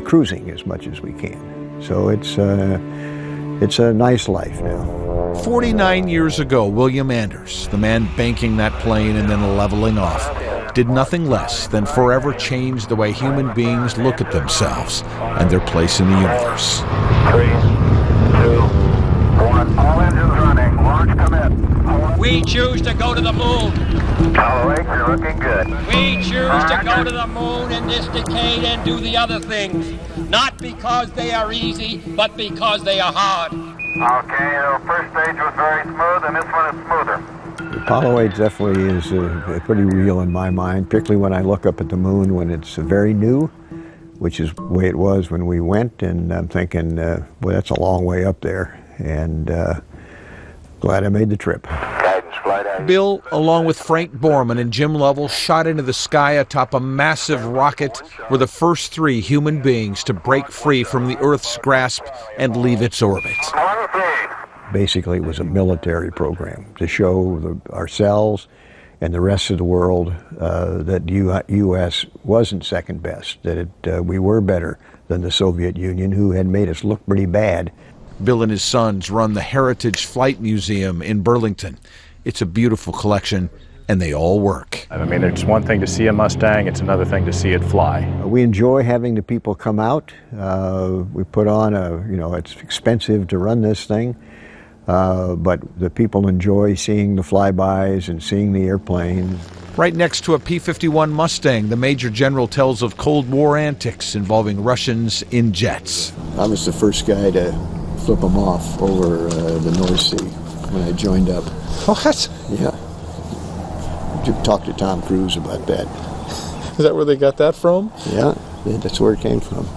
cruising as much as we can. So it's a nice life now. 49 years ago, William Anders, the man banking that plane and then leveling off, did nothing less than forever change the way human beings look at themselves and their place in the universe. 3, 2, 1, all engines running, launch commit. We choose to go to the moon. All right, you're looking good. We choose to go to the moon in this decade and do the other things. Not because they are easy, but because they are hard. Okay, the first stage was very smooth, and this one is smoother. Apollo 8 definitely is pretty real in my mind, particularly when I look up at the moon when it's very new, which is the way it was when we went, and I'm thinking, well, that's a long way up there, and glad I made the trip. Bill, along with Frank Borman and Jim Lovell, shot into the sky atop a massive rocket, were the first 3 human beings to break free from the Earth's grasp and leave its orbit. Basically, it was a military program to show ourselves and the rest of the world that U.S. wasn't second best, that we were better than the Soviet Union, who had made us look pretty bad. Bill and his sons run the Heritage Flight Museum in Burlington. It's a beautiful collection, and they all work. I mean, it's one thing to see a Mustang, it's another thing to see it fly. We enjoy having the people come out. We put on it's expensive to run this thing, but the people enjoy seeing the flybys and seeing the airplanes. Right next to a P-51 Mustang, the Major General tells of Cold War antics involving Russians in jets. I was the first guy to flip them off over the North Sea when I joined up. What? Yeah. Talk to Tom Cruise about that. Is that where they got that from? Yeah, that's where it came from.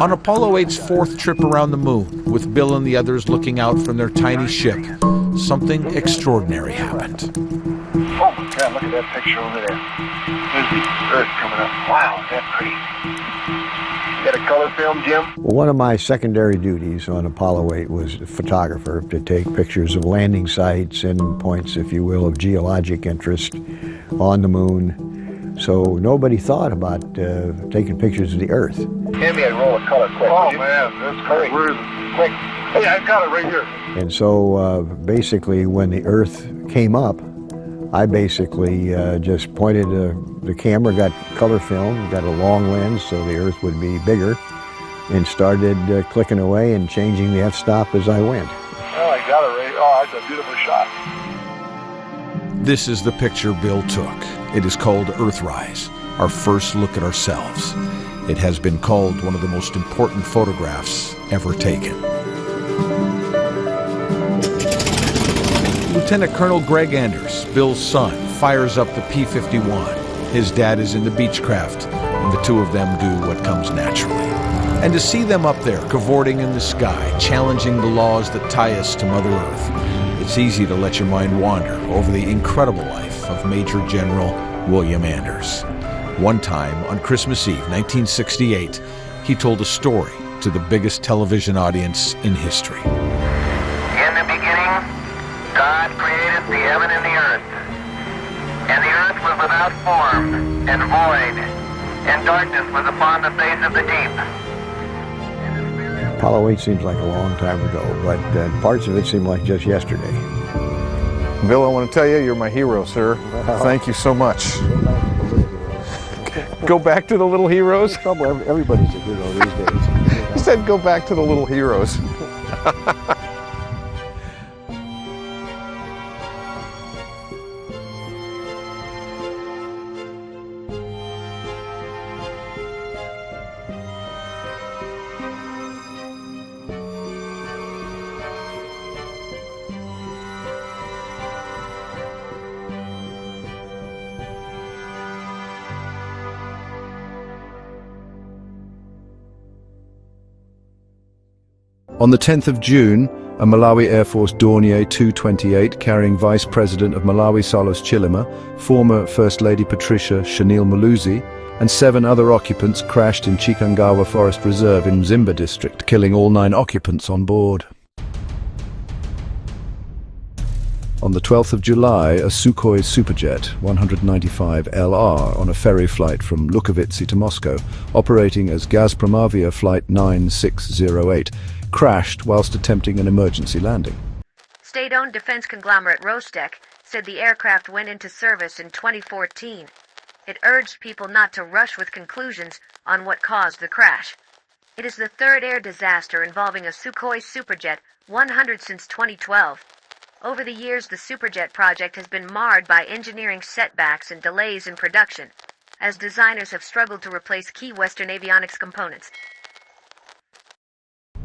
On Apollo 8's 4th trip around the moon, with Bill and the others looking out from their tiny ship, something extraordinary happened. Oh my God, look at that picture over there. There's the Earth coming up. Wow, is that pretty. Got a color film, Jim? Well, one of my secondary duties on Apollo 8 was a photographer, to take pictures of landing sites and points, if you will, of geologic interest on the moon. So nobody thought about taking pictures of the Earth. Hand me a roll of color quick. Oh man, that's great. Where is it? Quick. Hey, I got it right here. And so basically when the Earth came up, I basically just pointed the camera, got color film, got a long lens so the Earth would be bigger, and started clicking away and changing the f-stop as I went. Oh, I got it, Ray. Oh, that's a beautiful shot. This is the picture Bill took. It is called Earthrise, our first look at ourselves. It has been called one of the most important photographs ever taken. Lieutenant Colonel Greg Anders, Bill's son, fires up the P-51. His dad is in the Beechcraft, and the two of them do what comes naturally. And to see them up there, cavorting in the sky, challenging the laws that tie us to Mother Earth, it's easy to let your mind wander over the incredible life of Major General William Anders. One time, on Christmas Eve, 1968, he told a story to the biggest television audience in history. In the beginning, God created the heaven and the earth. And the earth was without form and void, and darkness was upon the face of the deep. Apollo 8 seems like a long time ago, but parts of it seem like just yesterday. Bill, I want to tell you, you're my hero, sir. Thank you so much. Go back to the little heroes? Everybody's a hero these days. He said go back to the little heroes. On the 10th of June, a Malawi Air Force Dornier 228 carrying Vice President of Malawi Salos Chilima, former First Lady Patricia Shanil Maluzi, and 7 other occupants crashed in Chikangawa Forest Reserve in Mzimba district, killing all 9 occupants on board. On the 12th of July, a Sukhoi Superjet 195 LR on a ferry flight from Lukovice to Moscow, operating as Gazpromavia Flight 9608, crashed whilst attempting an emergency landing. State-owned defense conglomerate Rostec said the aircraft went into service in 2014. It urged people not to rush with conclusions on what caused the crash. It is the 3rd air disaster involving a Sukhoi Superjet, 100 since 2012. Over the years, the Superjet project has been marred by engineering setbacks and delays in production, as designers have struggled to replace key Western avionics components.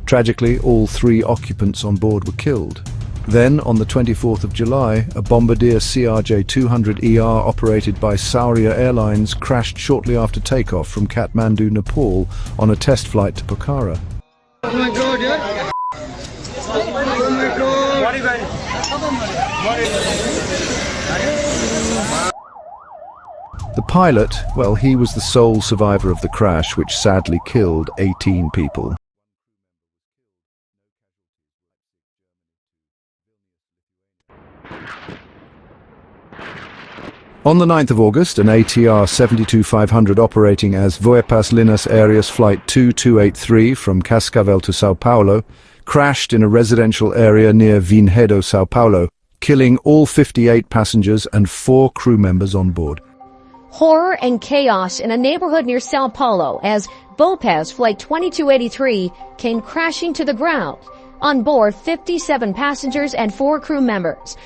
Tragically, all 3 occupants on board were killed. Then, on the 24th of July, a Bombardier CRJ 200ER operated by Sauria Airlines crashed shortly after takeoff from Kathmandu, Nepal, on a test flight to Pokhara. Oh my God, yeah? Oh my God! The pilot, well, he was the sole survivor of the crash, which sadly killed 18 people. On the 9th of August, an ATR-72 500 operating as Voepas Linas Aéreas Flight 2283 from Cascavel to Sao Paulo crashed in a residential area near Vinhedo, Sao Paulo, killing all 58 passengers and 4 crew members on board. Horror and chaos in a neighborhood near Sao Paulo as Voepas Flight 2283 came crashing to the ground. On board, 57 passengers and 4 crew members.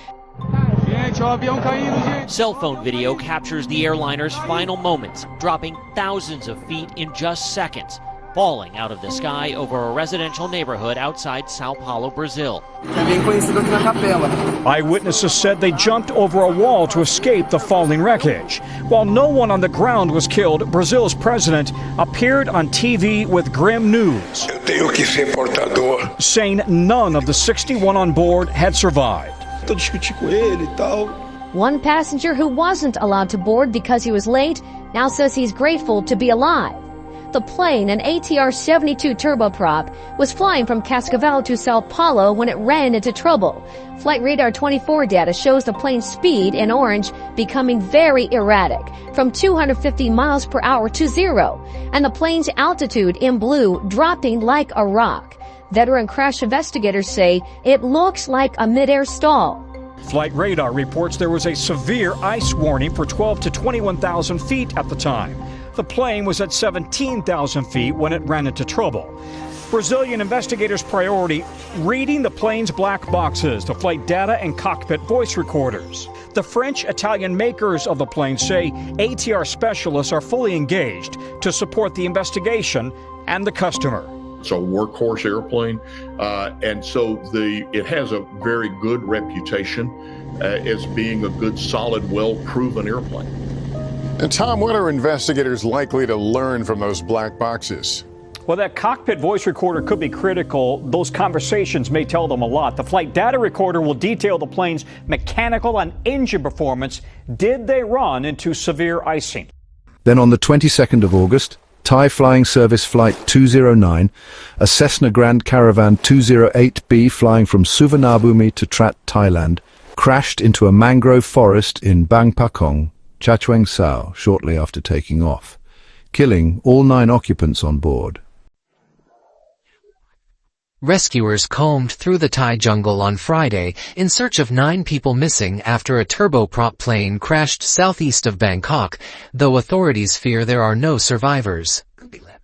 Cell phone video captures the airliner's final moments, dropping thousands of feet in just seconds, falling out of the sky over a residential neighborhood outside Sao Paulo, Brazil. Eyewitnesses said they jumped over a wall to escape the falling wreckage. While no one on the ground was killed, Brazil's president appeared on TV with grim news, saying none of the 61 on board had survived. One passenger who wasn't allowed to board because he was late now says he's grateful to be alive. The plane, an ATR-72 turboprop, was flying from Cascavel to Sao Paulo when it ran into trouble. Flight Radar 24 data shows the plane's speed in orange becoming very erratic, from 250 miles per hour to 0, and the plane's altitude in blue dropping like a rock. Veteran crash investigators say it looks like a mid-air stall. Flight radar reports there was a severe ice warning for 12 to 21,000 feet at the time. The plane was at 17,000 feet when it ran into trouble. Brazilian investigators' priority, reading the plane's black boxes, the flight data and cockpit voice recorders. The French-Italian makers of the plane say ATR specialists are fully engaged to support the investigation and the customer. It's a workhorse airplane, and so it has a very good reputation as being a good, solid, well-proven airplane. And Tom, what are investigators likely to learn from those black boxes? Well, that cockpit voice recorder could be critical. Those conversations may tell them a lot. The flight data recorder will detail the plane's mechanical and engine performance. Did they run into severe icing? Then on the 22nd of August, Thai Flying Service Flight 209, a Cessna Grand Caravan 208B flying from Suvarnabhumi to Trat, Thailand, crashed into a mangrove forest in Bang Pakong, Chachoeng Sao, shortly after taking off, killing all 9 occupants on board. Rescuers combed through the Thai jungle on Friday in search of 9 people missing after a turboprop plane crashed southeast of Bangkok, though authorities fear there are no survivors.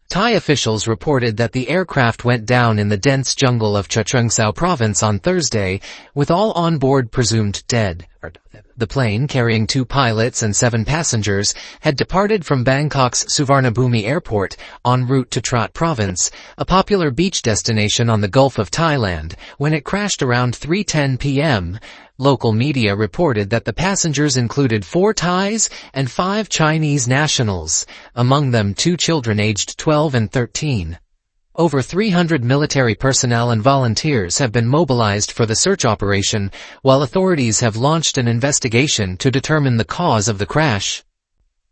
Thai officials reported that the aircraft went down in the dense jungle of Chachoeng Sao province on Thursday, with all on board presumed dead. The plane, carrying 2 pilots and 7 passengers, had departed from Bangkok's Suvarnabhumi airport en route to Trat province, a popular beach destination on the Gulf of Thailand, when it crashed around 3:10 p.m. Local media reported that the passengers included 4 Thais and 5 Chinese nationals, among them 2 children aged 12 and 13. Over 300 military personnel and volunteers have been mobilized for the search operation, while authorities have launched an investigation to determine the cause of the crash.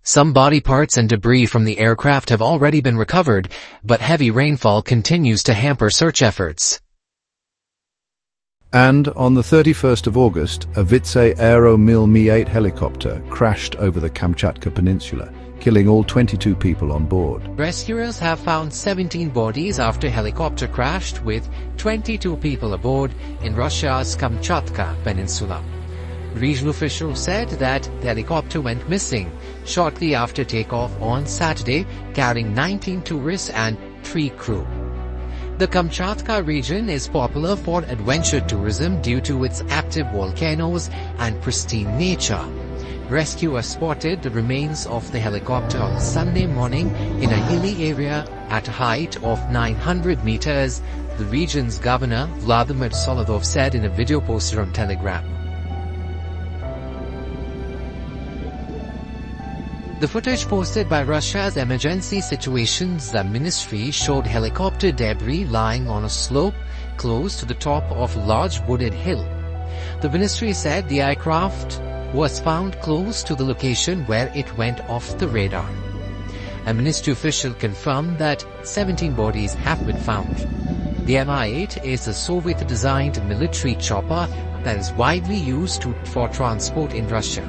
Some body parts and debris from the aircraft have already been recovered, but heavy rainfall continues to hamper search efforts. And on the 31st of August, a VITYAZ-AERO Mi-8 helicopter crashed over the Kamchatka Peninsula, killing all 22 people on board. Rescuers have found 17 bodies after helicopter crashed with 22 people aboard in Russia's Kamchatka Peninsula. Regional officials said that the helicopter went missing shortly after takeoff on Saturday, carrying 19 tourists and 3 crew. The Kamchatka region is popular for adventure tourism due to its active volcanoes and pristine nature. Rescuers spotted the remains of the helicopter on Sunday morning in a hilly area at a height of 900 meters, the region's governor, Vladimir Solodov, said in a video posted on Telegram. The footage posted by Russia's Emergency Situations Ministry showed helicopter debris lying on a slope close to the top of a large wooded hill. The ministry said the aircraft was found close to the location where it went off the radar. A ministry official confirmed that 17 bodies have been found. The Mi-8 is a Soviet-designed military chopper that is widely used for transport in Russia.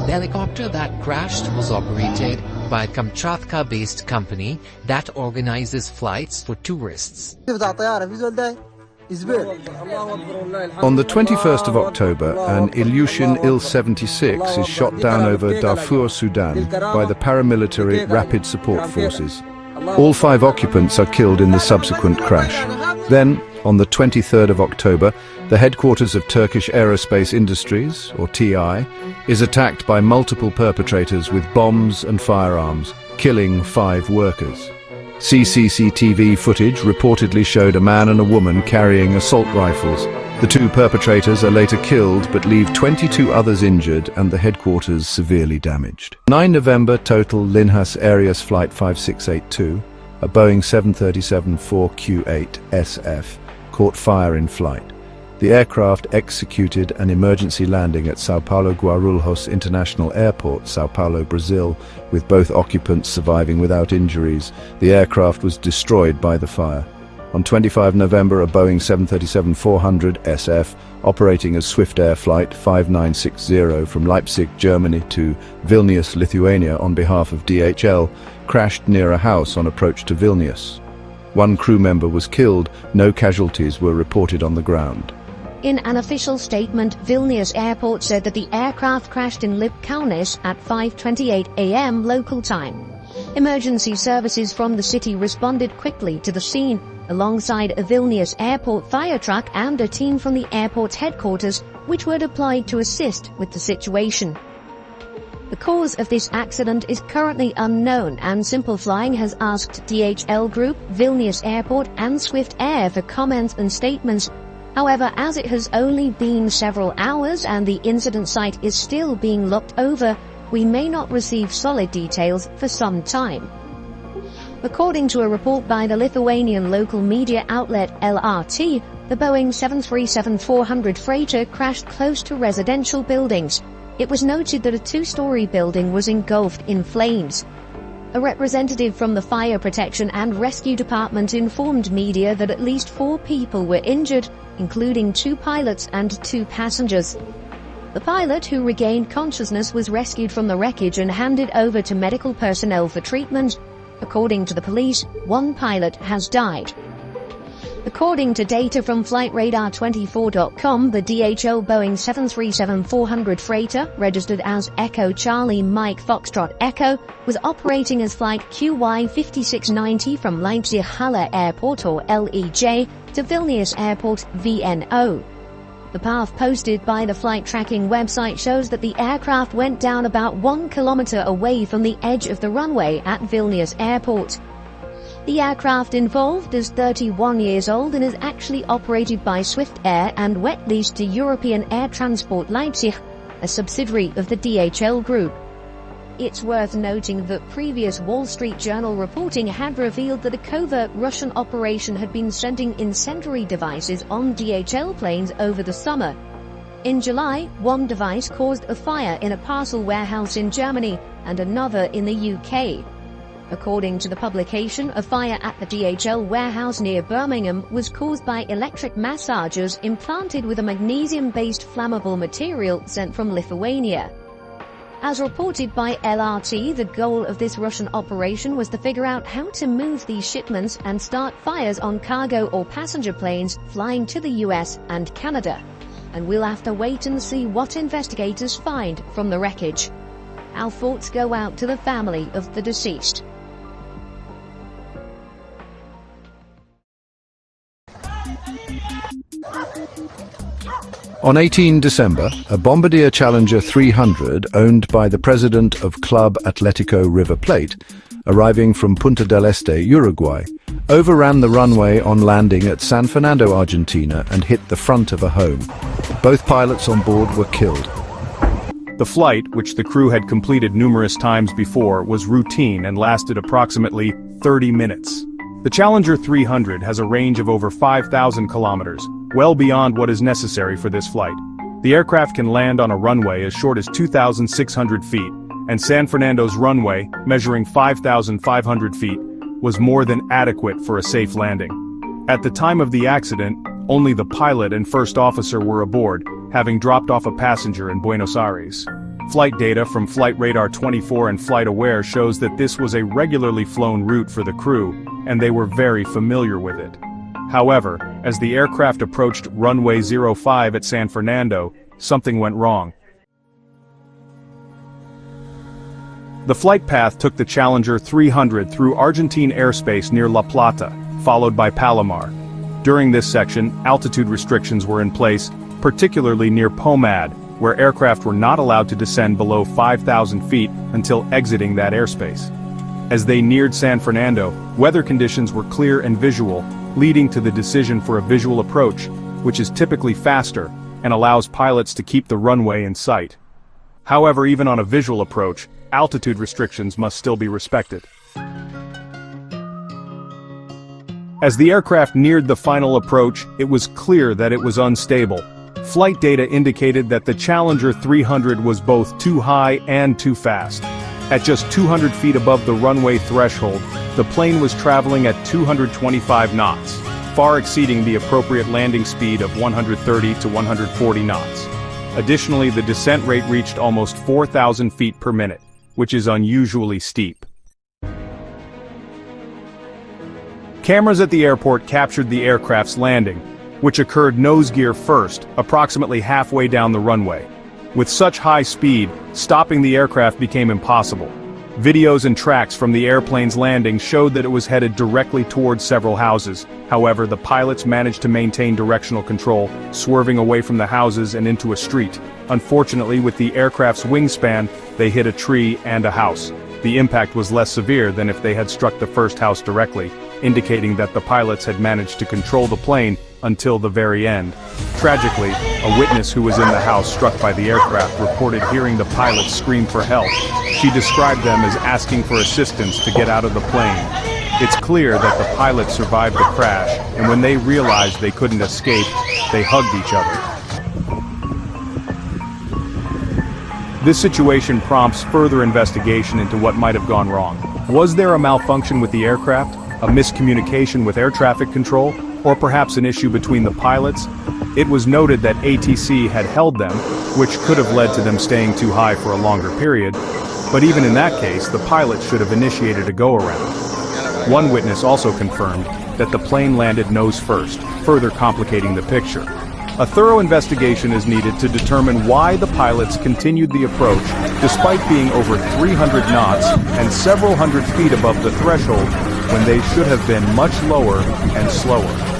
The helicopter that crashed was operated by a Kamchatka-based company that organizes flights for tourists. On the 21st of October, an ILYUSHIN Il-76 is shot down over Dafur Sudan by the paramilitary Rapid Support Forces. All 5 occupants are killed in the subsequent crash. Then, on the 23rd of October, the headquarters of Turkish Aerospace Industries, or TI, is attacked by multiple perpetrators with bombs and firearms, killing 5 workers. CCTV footage reportedly showed a man and a woman carrying assault rifles. The 2 perpetrators are later killed but leave 22 others injured and the headquarters severely damaged. 9 November total Linhas Aerius Flight 5682, a Boeing 737-4Q8 SF, caught fire in flight. The aircraft executed an emergency landing at São Paulo Guarulhos International Airport, São Paulo, Brazil, with both occupants surviving without injuries. The aircraft was destroyed by the fire. On 25 November, a Boeing 737-400 SF, operating as Swift Air Flight 5960 from Leipzig, Germany to Vilnius, Lithuania on behalf of DHL, crashed near a house on approach to Vilnius. 1 crew member was killed, no casualties were reported on the ground. In an official statement, Vilnius Airport said that the aircraft crashed in Kaunas at 5:28 a.m. local time. Emergency services from the city responded quickly to the scene, alongside a Vilnius Airport fire truck and a team from the airport's headquarters, which were deployed to assist with the situation. The cause of this accident is currently unknown, and Simple Flying has asked DHL Group, Vilnius Airport and Swift Air for comments and statements. However, as it has only been several hours and the incident site is still being looked over, we may not receive solid details for some time. According to a report by the Lithuanian local media outlet LRT, the Boeing 737-400 freighter crashed close to residential buildings. It was noted that a two-story building was engulfed in flames. A representative from the Fire Protection and Rescue Department informed media that at least 4 people were injured, including 2 pilots and 2 passengers. The pilot, who regained consciousness, was rescued from the wreckage and handed over to medical personnel for treatment. According to the police, 1 pilot has died. According to data from FlightRadar24.com, the DHL Boeing 737-400 freighter, registered as Echo Charlie Mike Foxtrot Echo, was operating as flight QY5690 from Leipzig-Halle Airport, or LEJ, to Vilnius Airport, VNO. The path posted by the flight tracking website shows that the aircraft went down about 1 kilometer away from the edge of the runway at Vilnius Airport. The aircraft involved is 31 years old and is actually operated by Swift Air and wet leased to European Air Transport Leipzig, a subsidiary of the DHL Group. It's worth noting that previous Wall Street Journal reporting had revealed that a covert Russian operation had been sending incendiary devices on DHL planes over the summer. In July, one device caused a fire in a parcel warehouse in Germany and another in the UK. According to the publication, a fire at the DHL warehouse near Birmingham was caused by electric massagers implanted with a magnesium-based flammable material sent from Lithuania. As reported by LRT, the goal of this Russian operation was to figure out how to move these shipments and start fires on cargo or passenger planes flying to the US and Canada. And we'll have to wait and see what investigators find from the wreckage. Our thoughts go out to the family of the deceased. On 18 December, a Bombardier Challenger 300, owned by the president of Club Atlético River Plate, arriving from Punta del Este, Uruguay, overran the runway on landing at San-Fernando, Argentina, and hit the front of a home. Both pilots on board were killed. The flight, which the crew had completed numerous times before, was routine and lasted approximately 30 minutes. The Challenger 300 has a range of over 5,000 kilometers, well beyond what is necessary for this flight. The aircraft can land on a runway as short as 2,600 feet, and San Fernando's runway, measuring 5,500 feet, was more than adequate for a safe landing. At the time of the accident, only the pilot and first officer were aboard, having dropped off a passenger in Buenos Aires. Flight data from Flight Radar 24 and Flight Aware shows that this was a regularly flown route for the crew, and they were very familiar with it. However, as the aircraft approached runway 05 at San Fernando, something went wrong. The flight path took the Challenger 300 through Argentine airspace near La Plata, followed by Palomar. During this section, altitude restrictions were in place, particularly near Pomad, where aircraft were not allowed to descend below 5,000 feet until exiting that airspace. As they neared San Fernando, weather conditions were clear and visual, leading to the decision for a visual approach, which is typically faster and allows pilots to keep the runway in sight. However, even on a visual approach, altitude restrictions must still be respected. As the aircraft neared the final approach, it was clear that it was unstable. Flight data indicated that the Challenger 300 was both too high and too fast. At just 200 feet above the runway threshold, the plane was traveling at 225 knots, far exceeding the appropriate landing speed of 130 to 140 knots. Additionally, the descent rate reached almost 4,000 feet per minute, which is unusually steep. Cameras at the airport captured the aircraft's landing. which occurred nose gear first, approximately halfway down the runway. With such high speed, stopping the aircraft became impossible. Videos and tracks from the airplane's landing showed that it was headed directly towards several houses. However, the pilots managed to maintain directional control, swerving away from the houses and into a street. Unfortunately, with the aircraft's wingspan, they hit a tree and a house. The impact was less severe than if they had struck the first house directly, indicating that the pilots had managed to control the plane until the very end. Tragically, a witness who was in the house struck by the aircraft reported hearing the pilots scream for help. She described them as asking for assistance to get out of the plane. It's clear that the pilots survived the crash, and when they realized they couldn't escape, they hugged each other. This situation prompts further investigation into what might have gone wrong. Was there a malfunction with the aircraft, a miscommunication with air traffic control, or perhaps an issue between the pilots? It was noted that ATC had held them, which could have led to them staying too high for a longer period, but even in that case, the pilot should have initiated a go-around. One witness also confirmed that the plane landed nose first, further complicating the picture. A thorough investigation is needed to determine why the pilots continued the approach despite being over 300 knots and several hundred feet above the threshold when they should have been much lower and slower.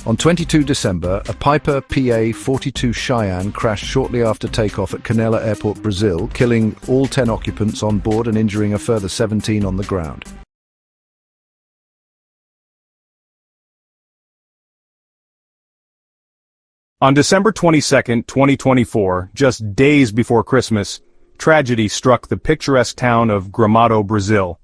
On 22 December, a Piper PA-31T Cheyenne crashed shortly after takeoff at Canela Airport, Brazil, killing all 10 occupants on board and injuring a further 17 on the ground. On December 22, 2024, just days before Christmas, tragedy struck the picturesque town of Gramado, Brazil.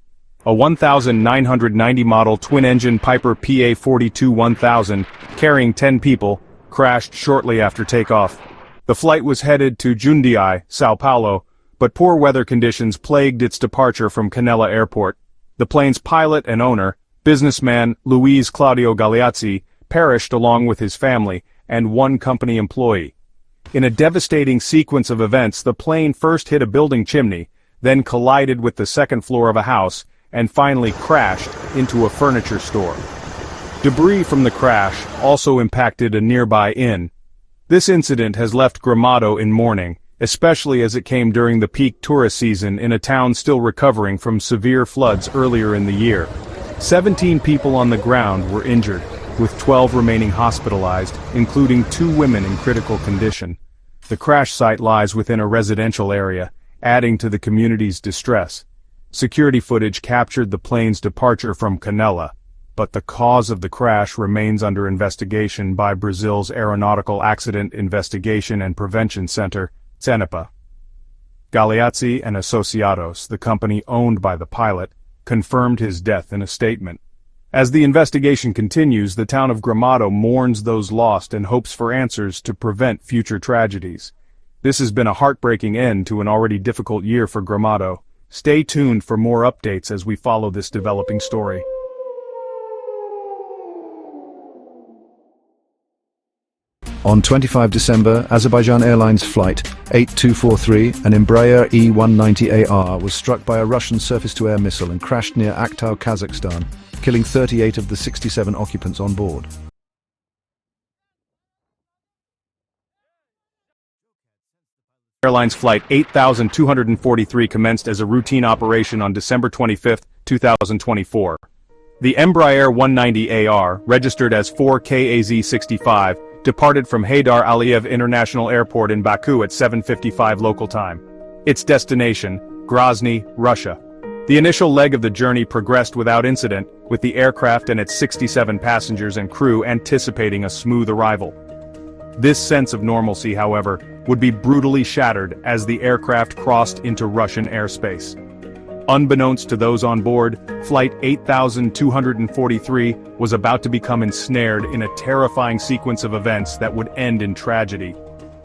A 1990 model twin-engine Piper PA-42-1000, carrying 10 people, crashed shortly after takeoff. The flight was headed to Jundiaí, Sao Paulo, but poor weather conditions plagued its departure from Canela Airport. The plane's pilot and owner, businessman Luiz Claudio Galeazzi, perished along with his family and one company employee. In a devastating sequence of events, the plane first hit a building chimney, then collided with the second floor of a house, and finally crashed into a furniture store. Debris from the crash also impacted a nearby inn. This incident has left Gramado in mourning, especially as it came during the peak tourist season in a town still recovering from severe floods earlier in the year. 17 people on the ground were injured, with 12 remaining hospitalized, including 2 women in critical condition. The crash site lies within a residential area, adding to the community's distress. Security footage captured the plane's departure from Canela, but the cause of the crash remains under investigation by Brazil's Aeronautical Accident Investigation and Prevention Center, CENIPA. Galeazzi and Associados, the company owned by the pilot, confirmed his death in a statement. As the investigation continues, the town of Gramado mourns those lost and hopes for answers to prevent future tragedies. This has been a heartbreaking end to an already difficult year for Gramado. Stay tuned for more updates as we follow this developing story. On 25 December, Azerbaijan Airlines Flight 8243, an Embraer E-190AR, was struck by a Russian surface-to-air missile and crashed near Aktau, Kazakhstan, killing 38 of the 67 occupants on board. Airlines Flight 8243 commenced as a routine operation on December 25, 2024. The Embraer 190AR, registered as 4KAZ-65, departed from Haydar Aliyev International Airport in Baku at 7:55 local time. Its destination, Grozny, Russia. The initial leg of the journey progressed without incident, with the aircraft and its 67 passengers and crew anticipating a smooth arrival. This sense of normalcy, however, would be brutally shattered as the aircraft crossed into Russian airspace. Unbeknownst to those on board, Flight 8243 was about to become ensnared in a terrifying sequence of events that would end in tragedy.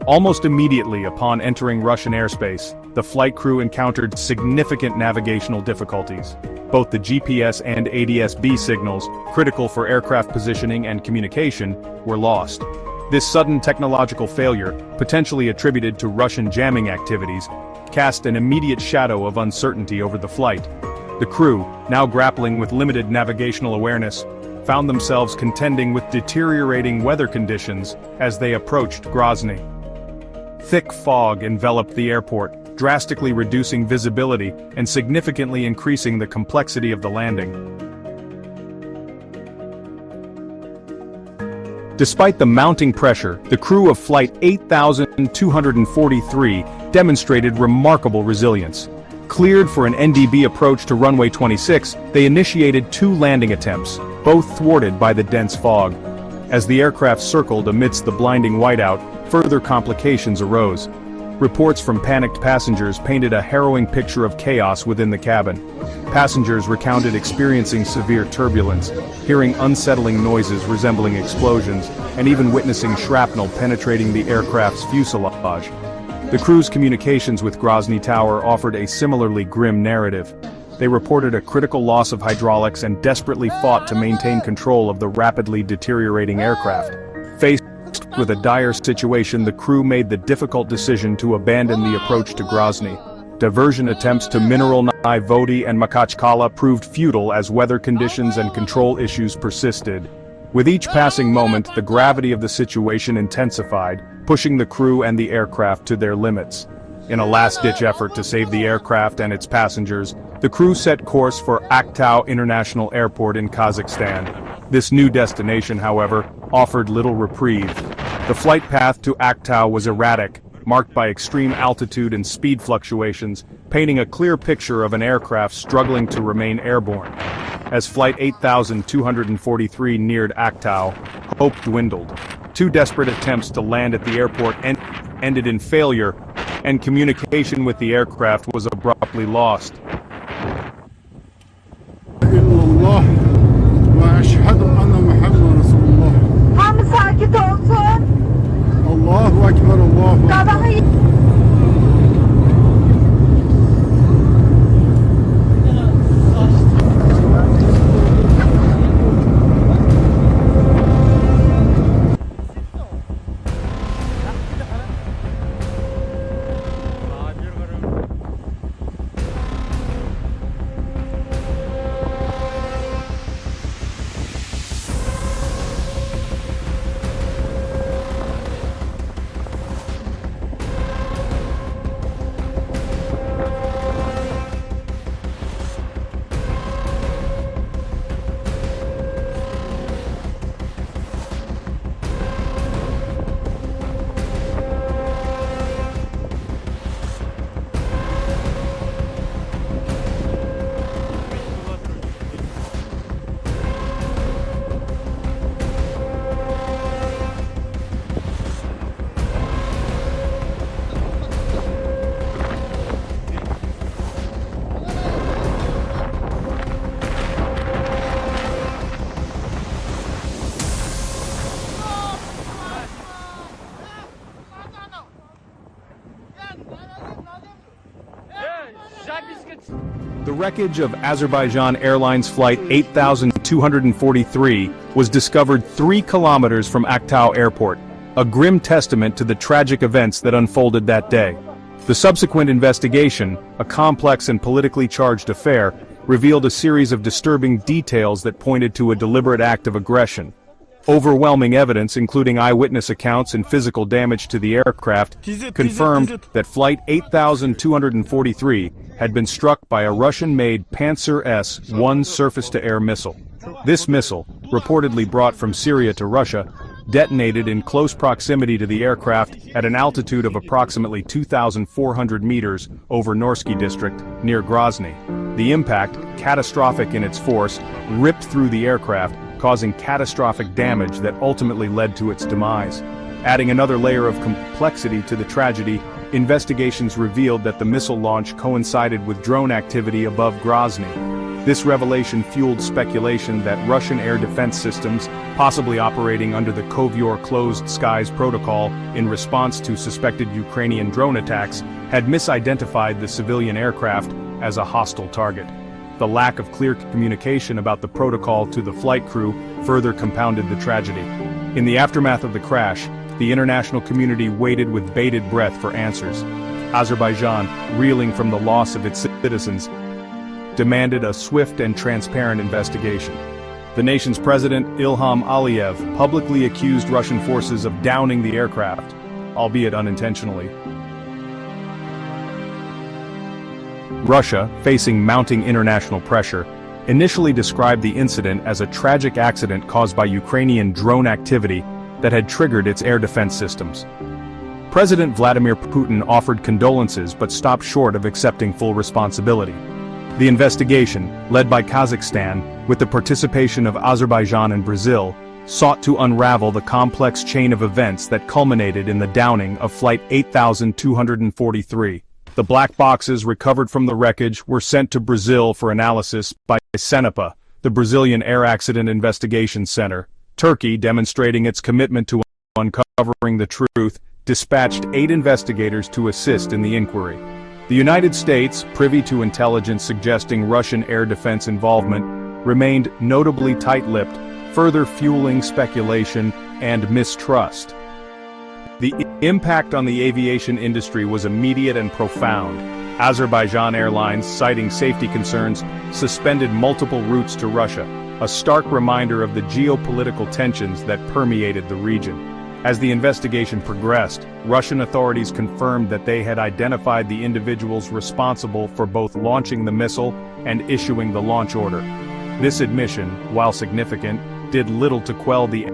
Almost immediately upon entering Russian airspace, the flight crew encountered significant navigational difficulties. Both the GPS and ADS-B signals, critical for aircraft positioning and communication, were lost. This sudden technological failure, potentially attributed to Russian jamming activities, cast an immediate shadow of uncertainty over the flight. The crew, now grappling with limited navigational awareness, found themselves contending with deteriorating weather conditions as they approached Grozny. Thick fog enveloped the airport, drastically reducing visibility and significantly increasing the complexity of the landing. Despite the mounting pressure, the crew of Flight 8243 demonstrated remarkable resilience. Cleared for an NDB approach to runway 26, they initiated 2 landing attempts, both thwarted by the dense fog. As the aircraft circled amidst the blinding whiteout, further complications arose. Reports from panicked passengers painted a harrowing picture of chaos within the cabin. Passengers recounted experiencing severe turbulence, hearing unsettling noises resembling explosions, and even witnessing shrapnel penetrating the aircraft's fuselage. The crew's communications with Grozny Tower offered a similarly grim narrative. They reported a critical loss of hydraulics and desperately fought to maintain control of the rapidly deteriorating aircraft. Faced with a dire situation, the crew made the difficult decision to abandon the approach to Grozny. Diversion attempts to Mineralny Vody and Makhachkala proved futile as weather conditions and control issues persisted. With each passing moment, the gravity of the situation intensified, pushing the crew and the aircraft to their limits. In a last-ditch effort to save the aircraft and its passengers, the crew set course for Aktau International Airport in Kazakhstan. This new destination, however, offered little reprieve. The flight path to Aktau was erratic, marked by extreme altitude and speed fluctuations, painting a clear picture of an aircraft struggling to remain airborne. As Flight 8243 neared Aktau, hope dwindled. 2 desperate attempts to land at the airport ended in failure, and communication with the aircraft was abruptly lost. The wreckage of Azerbaijan Airlines Flight 8243 was discovered 3 kilometers from Aktau Airport, a grim testament to the tragic events that unfolded that day. The subsequent investigation, a complex and politically charged affair, revealed a series of disturbing details that pointed to a deliberate act of aggression. Overwhelming evidence, including eyewitness accounts and physical damage to the aircraft, confirmed that Flight 8243 had been struck by a Russian-made Panzer S-1 surface-to-air missile. This missile, reportedly brought from Syria to Russia, detonated in close proximity to the aircraft at an altitude of approximately 2,400 meters over Norsky district, near Grozny. The impact, catastrophic in its force, ripped through the aircraft, causing catastrophic damage that ultimately led to its demise. Adding another layer of complexity to the tragedy, investigations revealed that the missile launch coincided with drone activity above Grozny. This revelation fueled speculation that Russian air defense systems, possibly operating under the Kovyor Closed Skies Protocol in response to suspected Ukrainian drone attacks, had misidentified the civilian aircraft as a hostile target. The lack of clear communication about the protocol to the flight crew further compounded the tragedy. In the aftermath of the crash, the international community waited with bated breath for answers. Azerbaijan, reeling from the loss of its citizens, demanded a swift and transparent investigation. The nation's president, Ilham Aliyev, publicly accused Russian forces of downing the aircraft, albeit unintentionally. Russia, facing mounting international pressure, initially described the incident as a tragic accident caused by Ukrainian drone activity that had triggered its air defense systems. President Vladimir Putin offered condolences but stopped short of accepting full responsibility. The investigation, led by Kazakhstan, with the participation of Azerbaijan and Brazil, sought to unravel the complex chain of events that culminated in the downing of Flight 8243. The black boxes recovered from the wreckage were sent to Brazil for analysis by CENIPA, the Brazilian Air Accident Investigation Center. Turkey, demonstrating its commitment to uncovering the truth, dispatched 8 investigators to assist in the inquiry. The United States, privy to intelligence suggesting Russian air defense involvement, remained notably tight-lipped, further fueling speculation and mistrust. The impact on the aviation industry was immediate and profound. Azerbaijan Airlines, citing safety concerns, suspended multiple routes to Russia, a stark reminder of the geopolitical tensions that permeated the region. As the investigation progressed, Russian authorities confirmed that they had identified the individuals responsible for both launching the missile and issuing the launch order. This admission, while significant, did little to quell the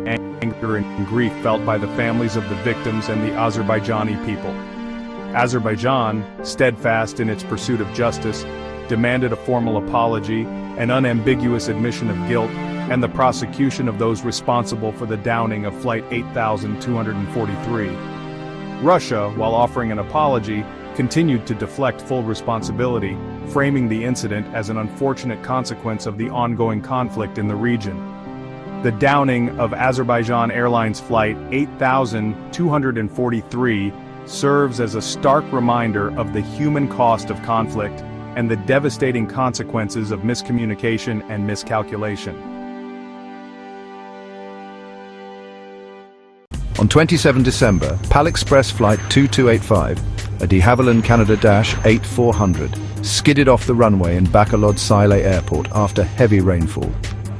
anger and grief felt by the families of the victims and the Azerbaijani people. Azerbaijan, steadfast in its pursuit of justice, demanded a formal apology, an unambiguous admission of guilt, and the prosecution of those responsible for the downing of Flight 8243. Russia, while offering an apology, continued to deflect full responsibility, framing the incident as an unfortunate consequence of the ongoing conflict in the region. The downing of Azerbaijan Airlines Flight 8243 serves as a stark reminder of the human cost of conflict and the devastating consequences of miscommunication and miscalculation. On 27 December, PAL Express Flight 2285, a de Havilland Canada-8400, skidded off the runway in Bacolod Sile Airport after heavy rainfall.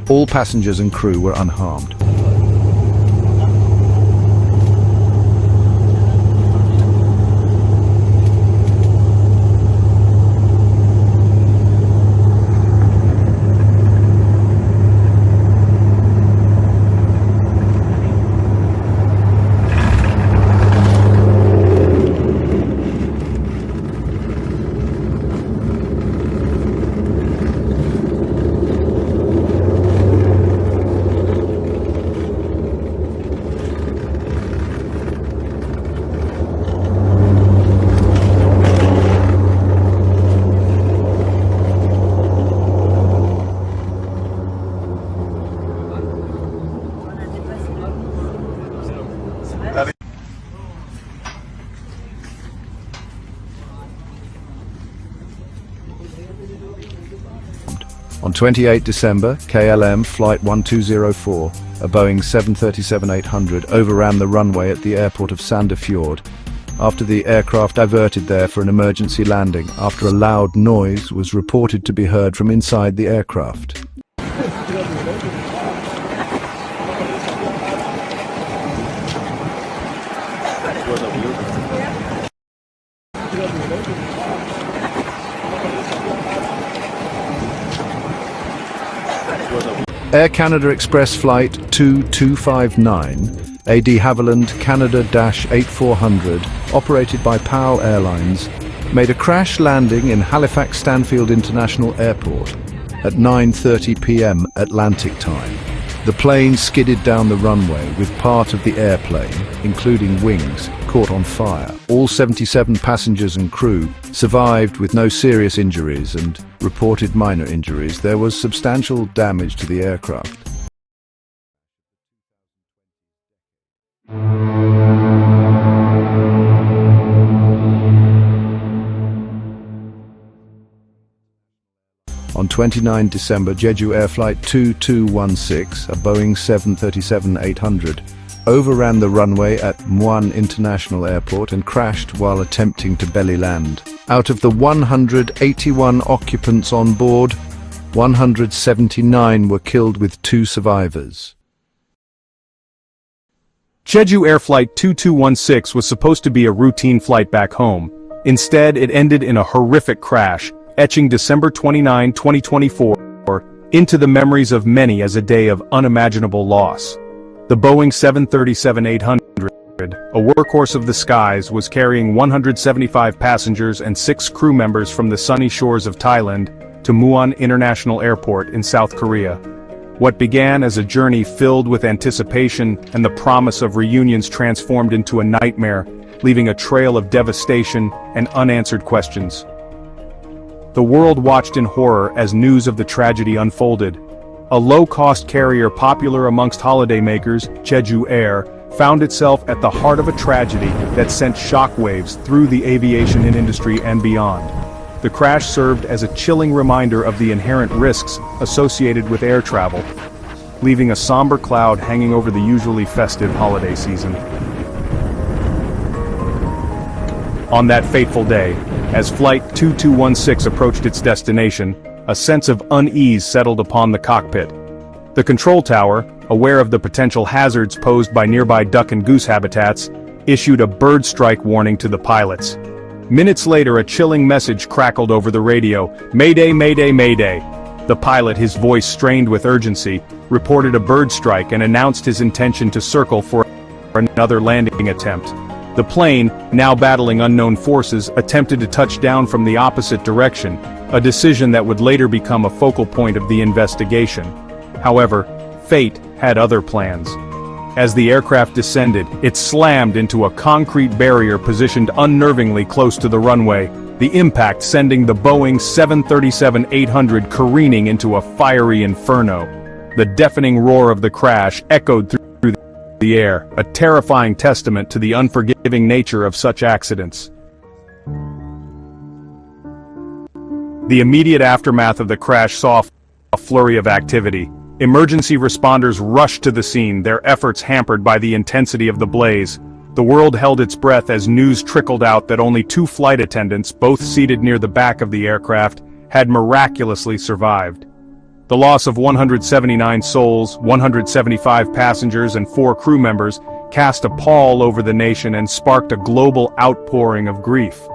All passengers and crew were unharmed. On 28 December, KLM FLIGHT-1204, a Boeing 737-800, overran the runway at the airport of Sandefjord after the aircraft diverted there for an emergency landing after a loud noise was reported to be heard from inside the aircraft. Air Canada Express Flight 2259, a de Havilland Canada-8400, operated by PAL Airlines, made a crash landing in Halifax Stanfield International Airport at 9:30 p.m. Atlantic Time. The plane skidded down the runway with part of the airplane, including wings, caught on fire. All 77 passengers and crew survived with no serious injuries and reported minor injuries. There was substantial damage to the aircraft. On 29 December, JEJU Air Flight 2216, a Boeing 737-800, overran the runway at Muan International Airport and crashed while attempting to belly land. Out of the 181 occupants on board, 179 were killed with 2 survivors. JEJU Air Flight 2216 was supposed to be a routine flight back home. Instead, it ended in a horrific crash, etching December 29, 2024, into the memories of many as a day of unimaginable loss. The Boeing 737-800, a workhorse of the skies, was carrying 175 passengers and 6 crew members from the sunny shores of Thailand to Muan International Airport in South Korea. What began as a journey filled with anticipation and the promise of reunions transformed into a nightmare, leaving a trail of devastation and unanswered questions. The world watched in horror as news of the tragedy unfolded. A low-cost carrier popular amongst holidaymakers, JEJU Air, found itself at the heart of a tragedy that sent shockwaves through the aviation industry and beyond. The crash served as a chilling reminder of the inherent risks associated with air travel, leaving a somber cloud hanging over the usually festive holiday season. On that fateful day, as Flight 2216 approached its destination, a sense of unease settled upon the cockpit. The control tower, aware of the potential hazards posed by nearby duck and goose habitats, issued a bird strike warning to the pilots. Minutes later, a chilling message crackled over the radio: "Mayday, mayday, mayday." The pilot, his voice strained with urgency, reported a bird strike and announced his intention to circle for another landing attempt. The plane, now battling unknown forces, attempted to touch down from the opposite direction, a decision that would later become a focal point of the investigation. However, fate had other plans. As the aircraft descended, it slammed into a concrete barrier positioned unnervingly close to the runway, the impact sending the Boeing 737-800 careening into a fiery inferno. The deafening roar of the crash echoed through the air, a terrifying testament to the unforgiving nature of such accidents. The immediate aftermath of the crash saw a flurry of activity. Emergency responders rushed to the scene, their efforts hampered by the intensity of the blaze. The world held its breath as news trickled out that only 2 flight attendants, both seated near the back of the aircraft, had miraculously survived. The loss of 179 souls, 175 passengers, and 4 crew members cast a pall over the nation and sparked a global outpouring of grief.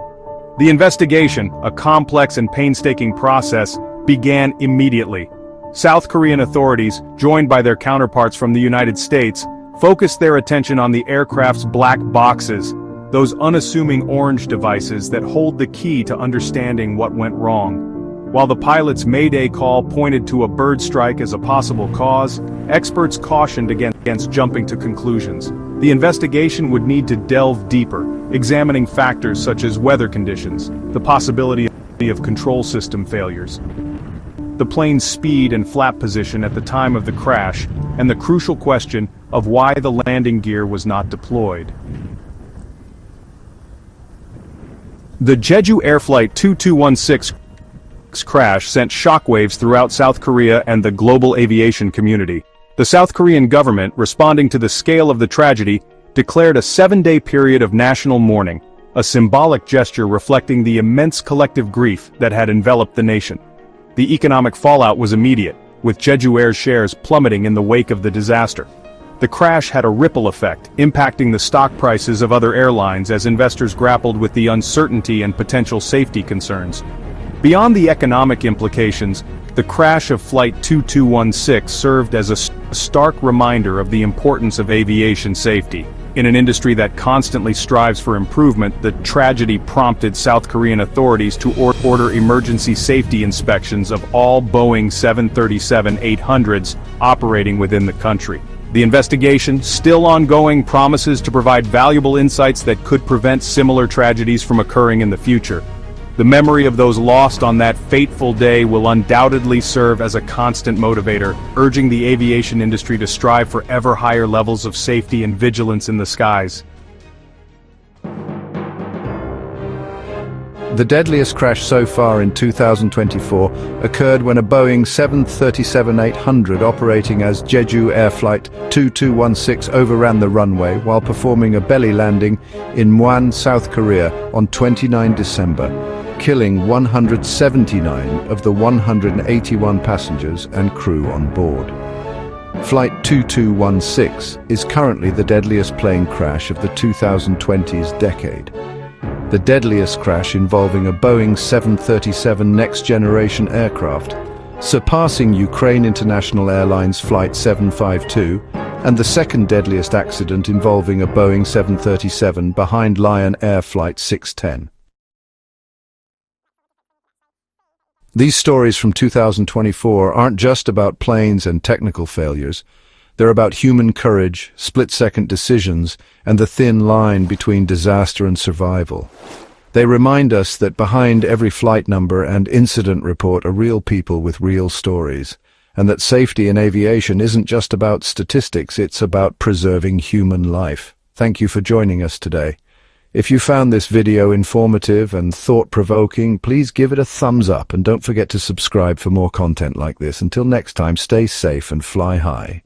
The investigation, a complex and painstaking process, began immediately. South Korean authorities, joined by their counterparts from the United States, focused their attention on the aircraft's black boxes, those unassuming orange devices that hold the key to understanding what went wrong. While the pilot's Mayday call pointed to a bird strike as a possible cause, experts cautioned against jumping to conclusions. The investigation would need to delve deeper, examining factors such as weather conditions, the possibility of control system failures, the plane's speed and flap position at the time of the crash, and the crucial question of why the landing gear was not deployed. The JEJU Air Flight 2216 crash sent shockwaves throughout South Korea and the global aviation community. The South Korean government, responding to the scale of the tragedy, declared a 7-day period of national mourning, a symbolic gesture reflecting the immense collective grief that had enveloped the nation. The economic fallout was immediate, with JEJU Air's shares plummeting in the wake of the disaster. The crash had a ripple effect, impacting the stock prices of other airlines as investors grappled with the uncertainty and potential safety concerns. Beyond the economic implications, the crash of Flight 2216 served as a stark reminder of the importance of aviation safety. In an industry that constantly strives for improvement, the tragedy prompted South Korean authorities to order emergency safety inspections of all Boeing 737-800s operating within the country. The investigation, still ongoing, promises to provide valuable insights that could prevent similar tragedies from occurring in the future. The memory of those lost on that fateful day will undoubtedly serve as a constant motivator, urging the aviation industry to strive for ever higher levels of safety and vigilance in the skies. The deadliest crash so far in 2024 occurred when a Boeing 737-800 operating as JEJU FLIGHT-2216 overran the runway while performing a belly landing in Muan, South Korea on 29 December, killing 179 of the 181 passengers and crew on board. Flight 2216 is currently the deadliest plane crash of the 2020s decade. The deadliest crash involving a Boeing 737 next-generation aircraft, surpassing Ukraine International Airlines Flight 752, and the second deadliest accident involving a Boeing 737 behind Lion Air Flight 610. These stories from 2024 aren't just about planes and technical failures. They're about human courage, split-second decisions, and the thin line between disaster and survival. They remind us that behind every flight number and incident report are real people with real stories, and that safety in aviation isn't just about statistics, it's about preserving human life. Thank you for joining us today. If you found this video informative and thought-provoking, please give it a thumbs up and don't forget to subscribe for more content like this. Until next time, stay safe and fly high.